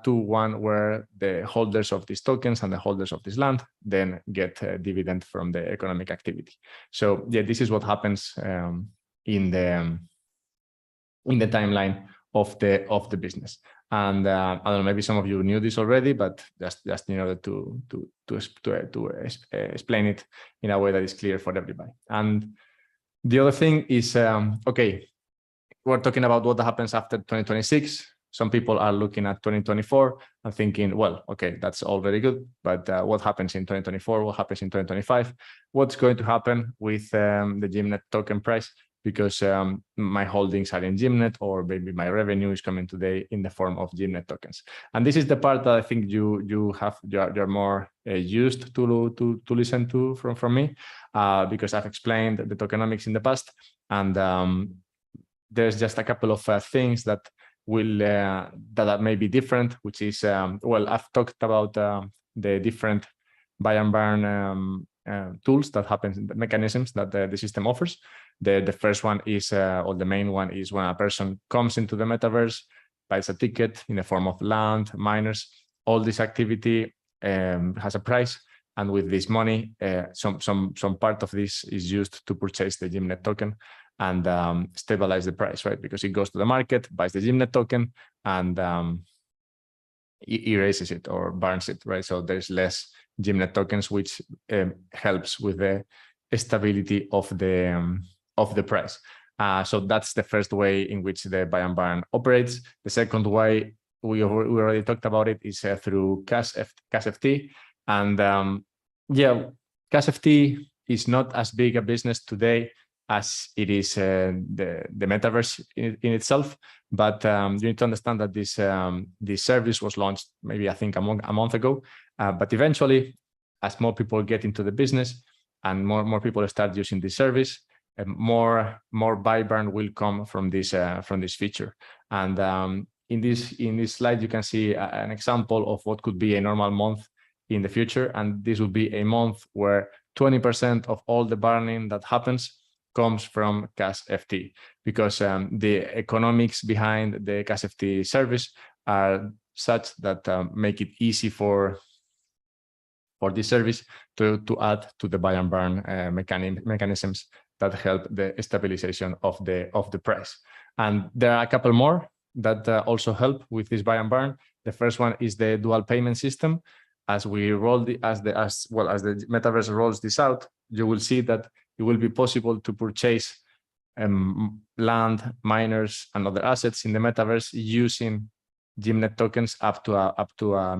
to one where the holders of these tokens and the holders of this land then get a dividend from the economic activity. So yeah, this is what happens in the timeline of the business. And I don't know, maybe some of you knew this already, but just in order to explain it in a way that is clear for everybody. And the other thing is, okay, we're talking about what happens after 2026. Some people are looking at 2024 and thinking, well, okay, that's all very good, but what happens in 2024? What happens in 2025? What's going to happen with the GYMNet token price? Because my holdings are in GYMNet, or maybe my revenue is coming today in the form of GYMNet tokens. And this is the part that I think you're more used to listen to from me, because I've explained the tokenomics in the past, and there's just a couple of things that that may be different, which is well, I've talked about the different buy and burn tools that happen, the mechanisms that the system offers. The first one is, or the main one is, when a person comes into the metaverse, buys a ticket in the form of land, miners. All this activity has a price, and with this money, some part of this is used to purchase the GYMNet token and stabilize the price, right? Because it goes to the market, buys the GYMNet token, and erases it or burns it, right? So there's less GYMNet tokens, which helps with the stability of the price. So that's the first way in which the buy and burn operates. The second way, we already talked about it, is through CashFT. And yeah, CashFT is not as big a business today as it is the metaverse in itself. But you need to understand that this service was launched maybe, I think, a month ago. But eventually, as more people get into the business and more people start using this service, more buy burn will come from this feature. And in this slide, you can see an example of what could be a normal month in the future. And this will be a month where 20% of all the burning that happens comes from CashFT, because the economics behind the CashFT service are such that make it easy for this service to add to the buy and burn mechanisms that help the stabilization of the price. And there are a couple more that also help with this buy and burn. The first one is the dual payment system. As the metaverse rolls this out, you will see that it will be possible to purchase land, miners, and other assets in the metaverse using GYMNet tokens up to a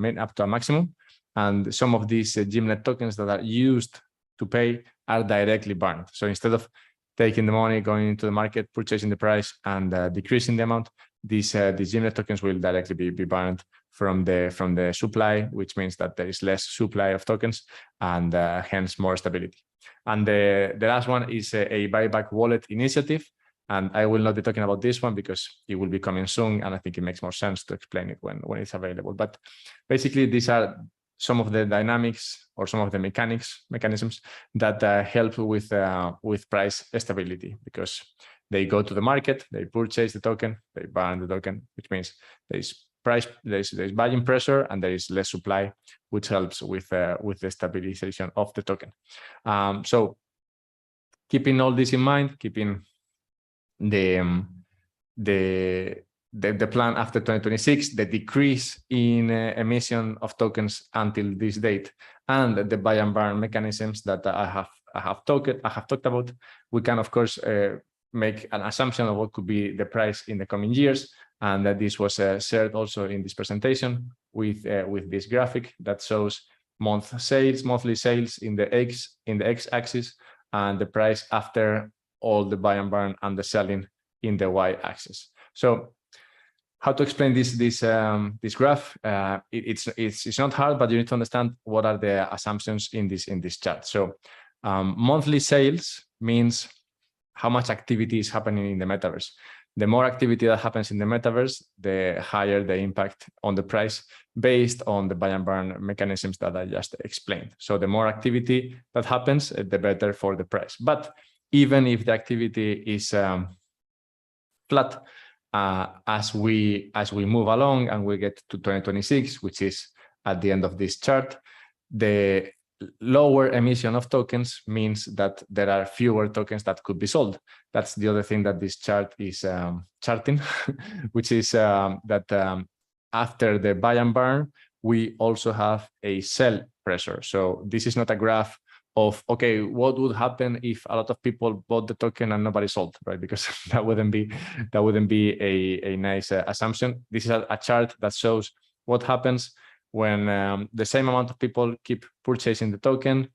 maximum. And some of these GYMNet tokens that are used to pay are directly burned. So instead of taking the money, going into the market, purchasing the price, and decreasing the amount, these GYMSTREET tokens will directly be burned from the supply, which means that there is less supply of tokens and hence more stability. And the last one is a buyback wallet initiative. And I will not be talking about this one because it will be coming soon, and I think it makes more sense to explain it when it's available. But basically, these are some of the dynamics or some of the mechanisms that help with price stability, because they go to the market, they purchase the token, they burn the token, which means there's buying pressure and there is less supply, which helps with the stabilization of the token. So keeping all this in mind, keeping the plan after 2026, the decrease in emission of tokens until this date, and the buy and burn mechanisms that I have talked about, we can of course make an assumption of what could be the price in the coming years, and that this was shared also in this presentation with this graphic that shows monthly sales in the x-axis, and the price after all the buy and burn and the selling in the y-axis. So how to explain this graph? It's not hard, but you need to understand what are the assumptions in this chart. So monthly sales means how much activity is happening in the metaverse. The more activity that happens in the metaverse, the higher the impact on the price based on the buy and burn mechanisms that I just explained. So the more activity that happens, the better for the price. But even if the activity is flat, as we move along and we get to 2026, which is at the end of this chart, the lower emission of tokens means that there are fewer tokens that could be sold. That's the other thing that this chart is charting, which is that after the buy and burn, we also have a sell pressure. So this is not a graph of, okay, what would happen if a lot of people bought the token and nobody sold, right? Because that wouldn't be a nice assumption. This is a chart that shows what happens when the same amount of people keep purchasing the token,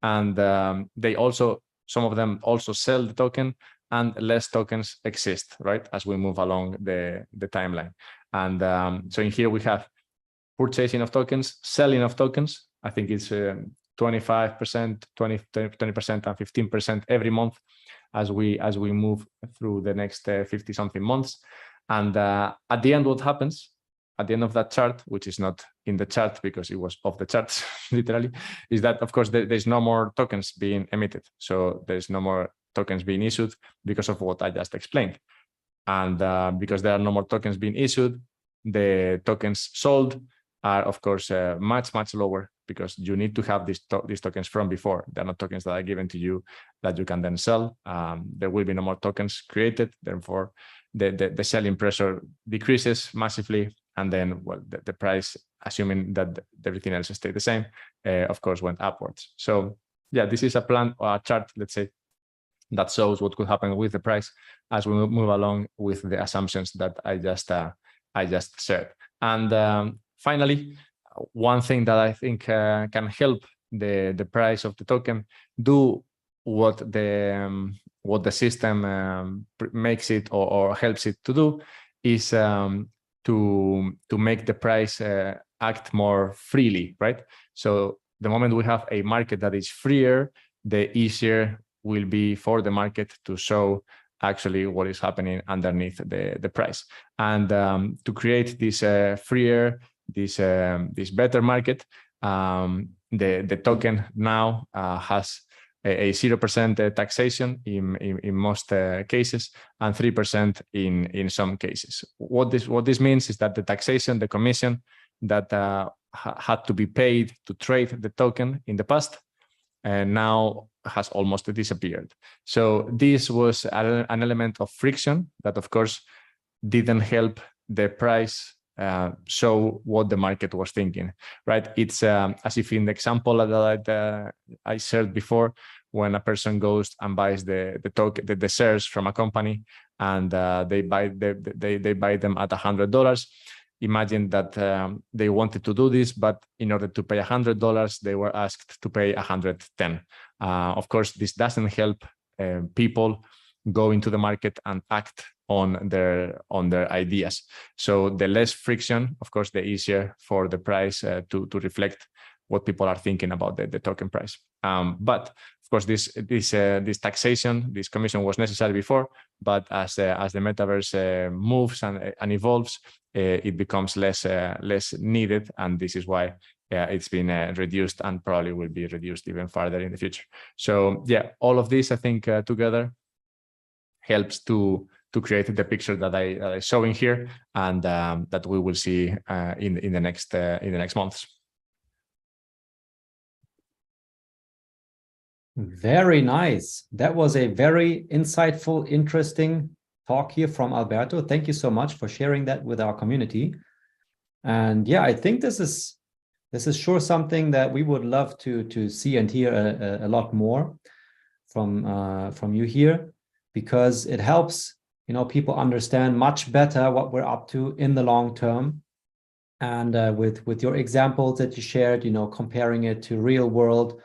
and some of them also sell the token, and less tokens exist, right, as we move along the timeline. And so in here we have purchasing of tokens, selling of tokens. I think it's 25%, 20% and 15% every month as we move through the next 50 something months. And at the end, what happens at the end of that chart, which is not in the chart because it was off the charts literally, is that of course there's no more tokens being emitted. So there's no more tokens being issued because of what I just explained. And because there are no more tokens being issued, the tokens sold are of course much lower, because you need to have these tokens from before. They're not tokens that are given to you that you can then sell. There will be no more tokens created, therefore the selling pressure decreases massively, and then well the price, assuming that everything else stayed the same, of course went upwards. So yeah, this is a plan or a chart, let's say, that shows what could happen with the price as we move along with the assumptions that I just shared. And finally, one thing that I think can help the price of the token do what the system makes it or helps it to do is to make the price act more freely, right? So the moment we have a market that is freer, the easier will be for the market to show actually what is happening underneath the price. And to create this freer, this better market, the token now has a 0% taxation in most cases, and 3% in some cases. What this means is that the taxation, the commission that had to be paid to trade the token in the past, now has almost disappeared. So this was an element of friction that, of course, didn't help the price show what the market was thinking, right? It's as if in the example that I shared before, when a person goes and buys the shares from a company, and they buy them at $100. Imagine that they wanted to do this, but in order to pay $100, they were asked to pay $110. Of course, this doesn't help people go into the market and act on their ideas. So the less friction, of course, the easier for the price to reflect what people are thinking about the token price. But of course, this taxation, this commission was necessary before, but as the metaverse moves and evolves, it becomes less needed, and this is why it's been reduced and probably will be reduced even further in the future. So yeah, all of this I think together helps to create the picture that I showing here, and that we will see in the next months. Very nice. That was a very insightful, interesting talk here from Alberto. Thank you so much for sharing that with our community. And yeah, I think this is sure something that we would love to see and hear a lot more from you here, because it helps, you know, people understand much better what we're up to in the long term. And with your examples that you shared, you know, comparing it to real world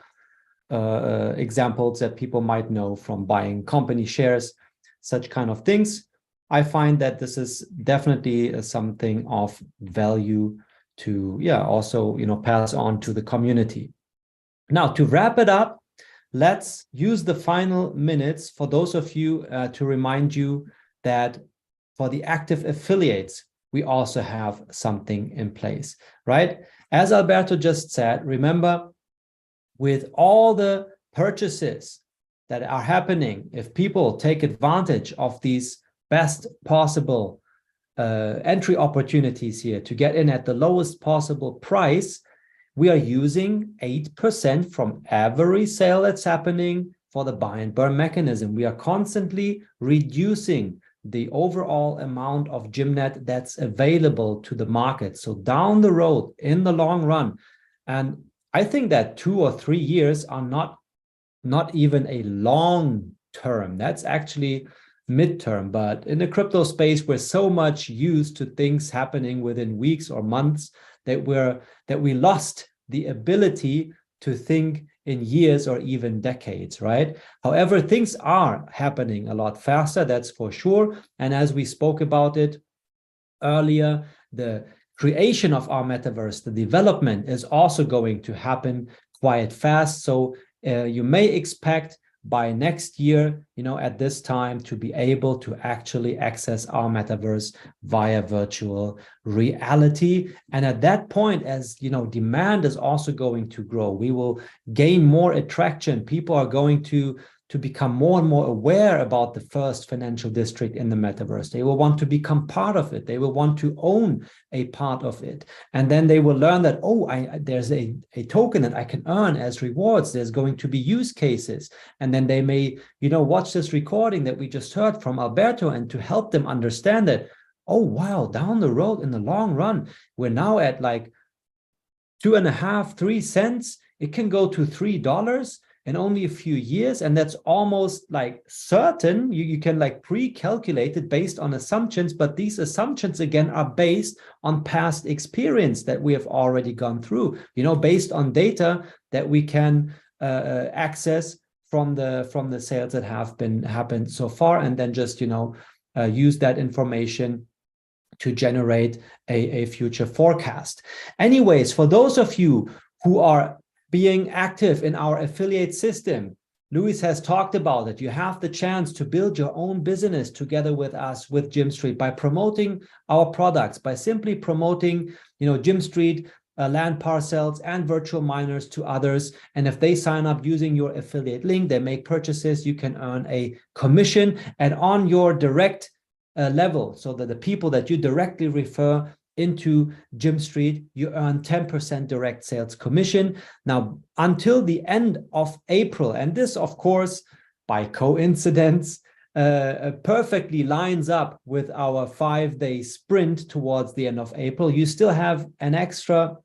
examples that people might know from buying company shares, such kind of things, I find that this is definitely something of value to, yeah, also, you know, pass on to the community. Now, to wrap it up, let's use the final minutes for those of you to remind you that for the active affiliates, we also have something in place, right? As Alberto just said, remember, with all the purchases that are happening, if people take advantage of these best possible entry opportunities here to get in at the lowest possible price, we are using 8% from every sale that's happening for the buy and burn mechanism. We are constantly reducing the overall amount of GYMNet that's available to the market. So down the road, in the long run, and I think that 2 or 3 years are not even a long term. That's actually midterm. But in the crypto space, we're so much used to things happening within weeks or months that we lost the ability to think in years or even decades, right? However, things are happening a lot faster, that's for sure. And as we spoke about it earlier, the creation of our metaverse, the development, is also going to happen quite fast. So you may expect by next year, you know, at this time, to be able to actually access our metaverse via virtual reality. And at that point, as you know, demand is also going to grow. We will gain more attraction. People are going to become more and more aware about the first financial district in the metaverse. They will want to become part of it. They will want to own a part of it. And then they will learn that, oh, there's a token that I can earn as rewards. There's going to be use cases. And then they may, you know, watch this recording that we just heard from Alberto, and to help them understand that, oh, wow, down the road, in the long run, we're now at like 2.5, 3 cents. It can go to $3 in only a few years, and that's almost like certain. You can like pre-calculate it based on assumptions, but these assumptions again are based on past experience that we have already gone through, you know, based on data that we can access from the sales that have happened so far, and then just, you know, use that information to generate a future forecast. Anyways, for those of you who are being active in our affiliate system, Luis has talked about it. You have the chance to build your own business together with us, with GYMSTREET, by promoting our products, by simply promoting, you know, GYMSTREET land parcels and virtual miners to others. And if they sign up using your affiliate link, they make purchases, you can earn a commission. And on your direct level, so that the people that you directly refer into GYMSTREET, you earn 10% direct sales commission. Now, until the end of April, and this, of course, by coincidence, perfectly lines up with our 5-day sprint towards the end of April, you still have an extra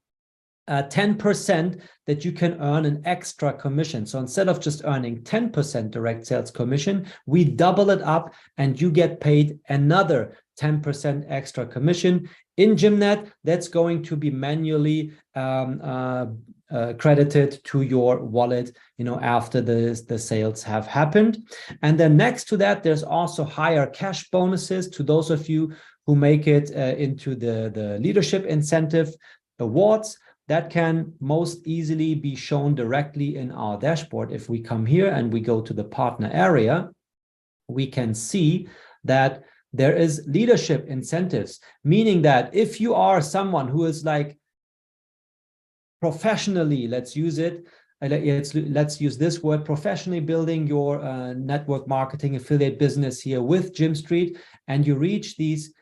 10% that you can earn an extra commission. So instead of just earning 10% direct sales commission, we double it up and you get paid another 10% extra commission. In GYMNet, that's going to be manually credited to your wallet, after the sales have happened. And then next to that, there's also higher cash bonuses to those of you who make it into the leadership incentive awards. That can most easily be shown directly in our dashboard. If we come here and we go to the partner area, we can see that there is leadership incentives, meaning that if you are someone who is like professionally, let's use this word, professionally building your network marketing affiliate business here with GYMSTREET, and you reach these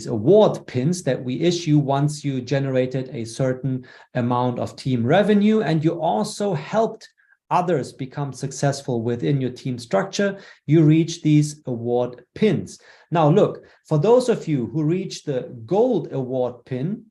award pins that we issue once you generated a certain amount of team revenue, and you also helped others become successful within your team structure, you reach these award pins. Now look, for those of you who reach the gold award pin,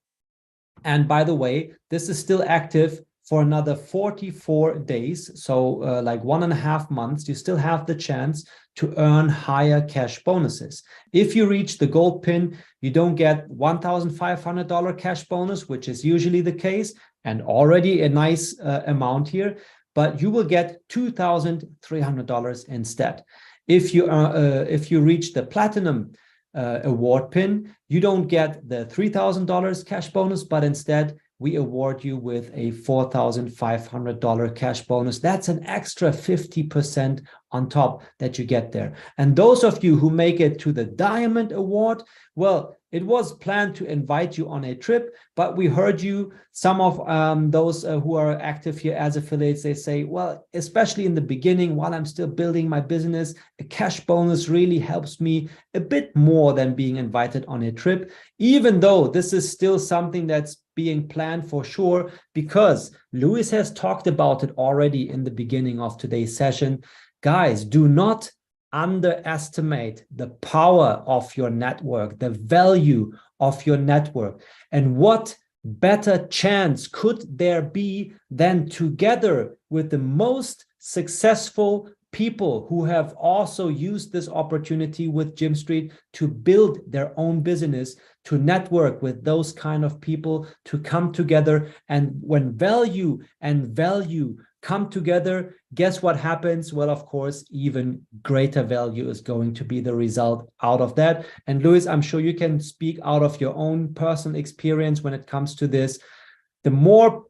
and by the way, this is still active for another 44 days, so like 1.5 months, you still have the chance to earn higher cash bonuses. If you reach the gold pin, you don't get $1,500 cash bonus, which is usually the case, and already a nice amount here, but you will get $2,300 instead. If you reach the platinum award pin, you don't get the $3,000 cash bonus, but instead we award you with a $4,500 cash bonus. That's an extra 50% on top that you get there. And those of you who make it to the Diamond Award, well, it was planned to invite you on a trip, but we heard you, some of those who are active here as affiliates, they say, well, especially in the beginning, while I'm still building my business, a cash bonus really helps me a bit more than being invited on a trip, even though this is still something that's being planned for sure, because Luis has talked about it already in the beginning of today's session. Guys, do not underestimate the power of your network, the value of your network. And what better chance could there be than together with the most successful people who have also used this opportunity with GYMSTREET to build their own business, to network with those kind of people, to come together. And when value and value come together, guess what happens? Well, of course, even greater value is going to be the result out of that. And Luis, I'm sure you can speak out of your own personal experience when it comes to this. The more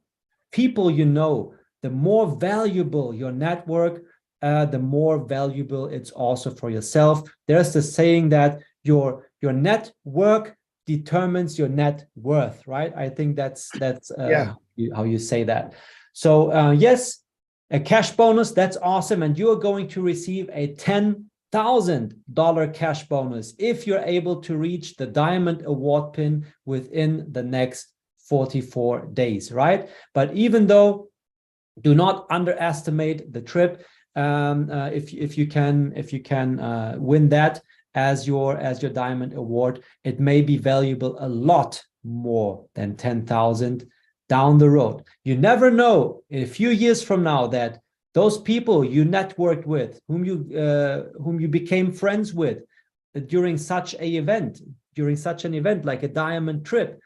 people you know, the more valuable your network, the more valuable it's also for yourself. There's the saying that your network determines your net worth, right? I think that's how you say that. So yes, a cash bonus, that's awesome. And you're going to receive a $10,000 cash bonus if you're able to reach the Diamond Award pin within the next 44 days, right? But even though, do not underestimate the trip. If you can win that as your Diamond Award, it may be valuable a lot more than 10,000 down the road. You never know in a few years from now that those people you networked with, whom you became friends with during such an event like a diamond trip,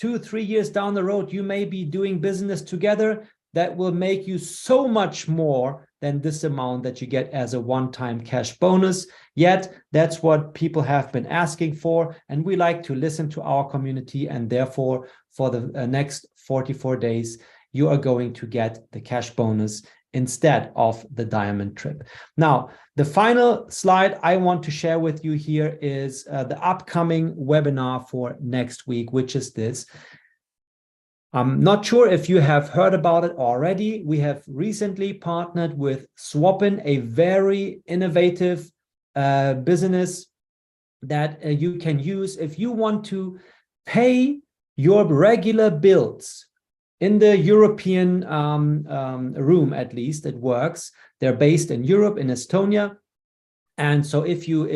2-3 years down the road, you may be doing business together that will make you so much more than this amount that you get as a one-time cash bonus. Yet that's what people have been asking for, and we like to listen to our community, and therefore for the next 44 days you are going to get the cash bonus instead of the diamond trip. Now, the final slide I want to share with you here is the upcoming webinar for next week, which is this. I'm not sure if you have heard about it already. We have recently partnered with Swapin, a very innovative business that you can use if you want to pay your regular bills. In the European room, at least, it works. They're based in Europe, in Estonia. And so if you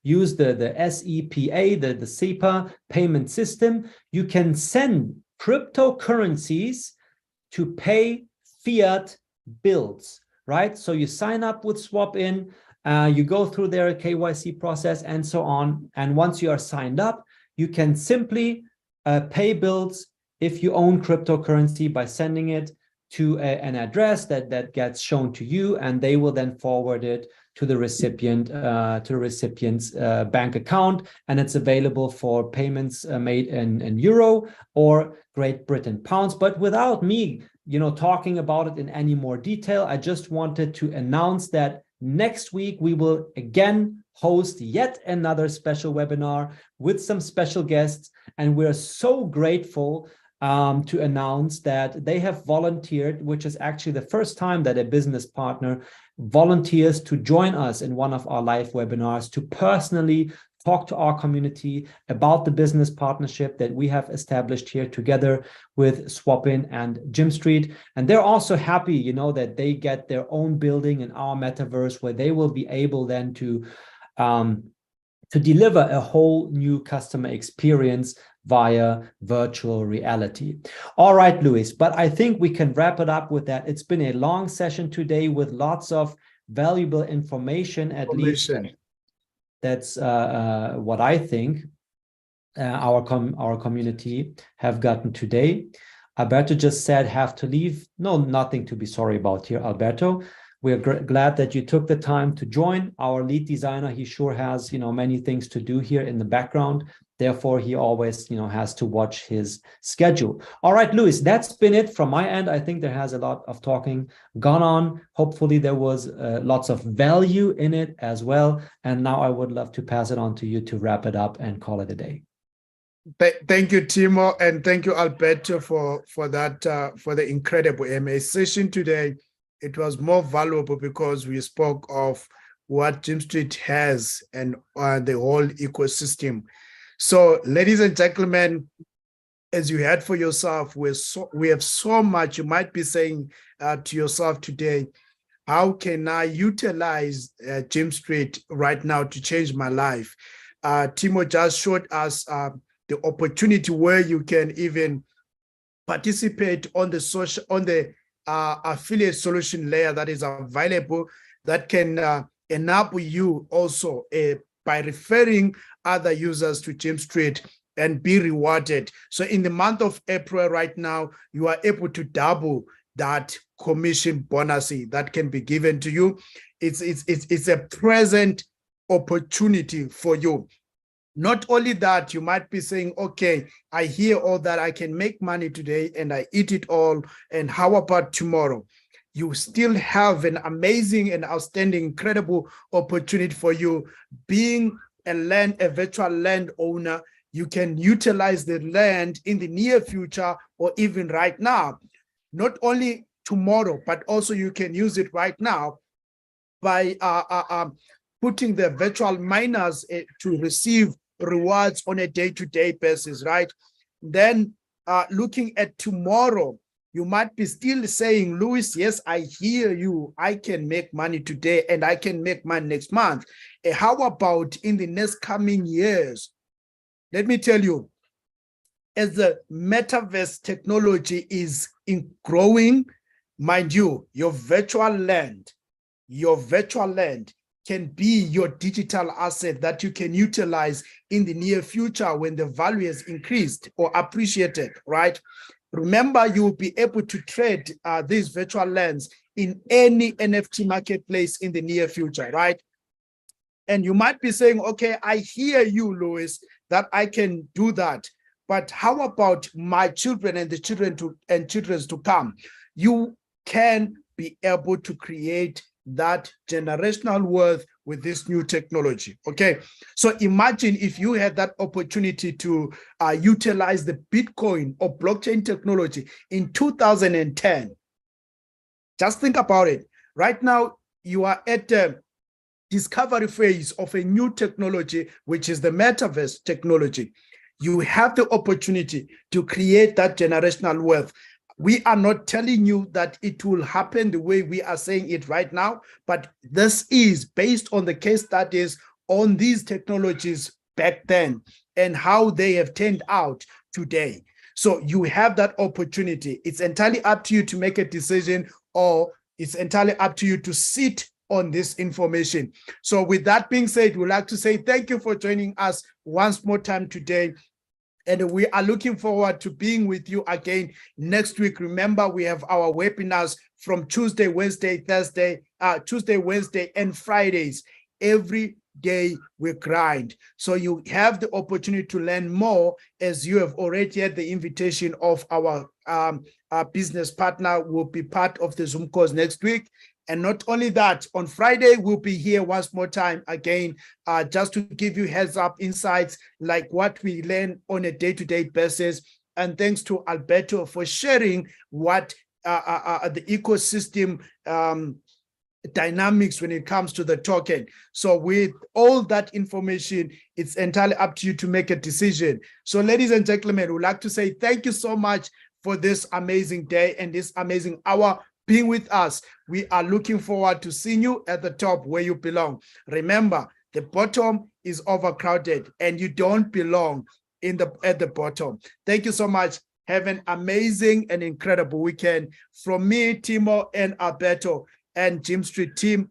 use the SEPA, the SEPA payment system, you can send cryptocurrencies to pay fiat bills, right? So you sign up with Swapin, you go through their KYC process and so on. And once you are signed up, you can simply pay bills if you own cryptocurrency by sending it to an address that gets shown to you, and they will then forward it to the recipient's bank account, and it's available for payments made in euro or Great Britain pounds. But without me, talking about it in any more detail, I just wanted to announce that next week we will again host yet another special webinar with some special guests, and we're so grateful to announce that they have volunteered, which is actually the first time that a business partner volunteers to join us in one of our live webinars to personally talk to our community about the business partnership that we have established here together with Swapin and GYMSTREET. And they're also happy, that they get their own building in our metaverse, where they will be able then to deliver a whole new customer experience via virtual reality. All right, Luis, but I think we can wrap it up with that. It's been a long session today with lots of valuable information, at least. That's what I think our community have gotten today. Alberto just said, have to leave. No, nothing to be sorry about here, Alberto. We're glad that you took the time to join. Our lead designer, he sure has, many things to do here in the background. Therefore, he always, has to watch his schedule. All right, Luis, that's been it from my end. I think there has a lot of talking gone on. Hopefully, there was lots of value in it as well. And now I would love to pass it on to you to wrap it up and call it a day. Thank you, Timo, and thank you, Alberto, for that for the incredible MA session today. It was more valuable because we spoke of what GYMSTREET has and the whole ecosystem. So, ladies and gentlemen, as you heard for yourself, we have so much. You might be saying to yourself today, how can I utilize GYMSTREET right now to change my life? Timo just showed us the opportunity where you can even participate on the affiliate solution layer that is available, that can enable you also by referring other users to GYMSTREET and be rewarded. So in the month of April right now, you are able to double that commission bonus that can be given to you. It's a present opportunity for you. Not only that, you might be saying, okay, I hear all that, I can make money today and I eat it all, and how about tomorrow? You still have an amazing and outstanding, incredible opportunity for you. Being a virtual land owner, you can utilize the land in the near future or even right now. Not only tomorrow, but also you can use it right now by putting the virtual miners to receive rewards on a day-to-day basis, right? Then looking at tomorrow, you might be still saying, Luis, yes, I hear you. I can make money today and I can make money next month. How about in the next coming years? Let me tell you, as the metaverse technology is growing, mind you, your virtual land can be your digital asset that you can utilize in the near future when the value has increased or appreciated, right? Remember, you will be able to trade these virtual lands in any NFT marketplace in the near future, right? And you might be saying, okay, I hear you, Luis, that I can do that. But how about my children and the children to come? You can be able to create that generational wealth with this new technology. Okay, so imagine if you had that opportunity to utilize the Bitcoin or blockchain technology in 2010. Just think about it. Right now, you are at the discovery phase of a new technology, which is the metaverse technology. You have the opportunity to create that generational wealth. We are not telling you that it will happen the way we are saying it right now, but this is based on the case studies on these technologies back then and how they have turned out today. So you have that opportunity. It's entirely up to you to make a decision, or it's entirely up to you to sit on this information. So with that being said, we'd like to say thank you for joining us once more time today. And we are looking forward to being with you again next week. Remember, we have our webinars from Tuesday, Wednesday, and Fridays. Every day we grind. So you have the opportunity to learn more, as you have already had the invitation of our business partner will be part of the Zoom course next week. And not only that, on Friday, we'll be here once more time again, just to give you heads up insights like what we learn on a day-to-day basis. And thanks to Alberto for sharing what the ecosystem dynamics when it comes to the token. So with all that information, it's entirely up to you to make a decision. So ladies and gentlemen, we'd like to say thank you so much for this amazing day and this amazing hour being with us. We are looking forward to seeing you at the top where you belong. Remember, the bottom is overcrowded and you don't belong at the bottom. Thank you so much. Have an amazing and incredible weekend. From me, Timo, and Alberto, and GYMSTREET team,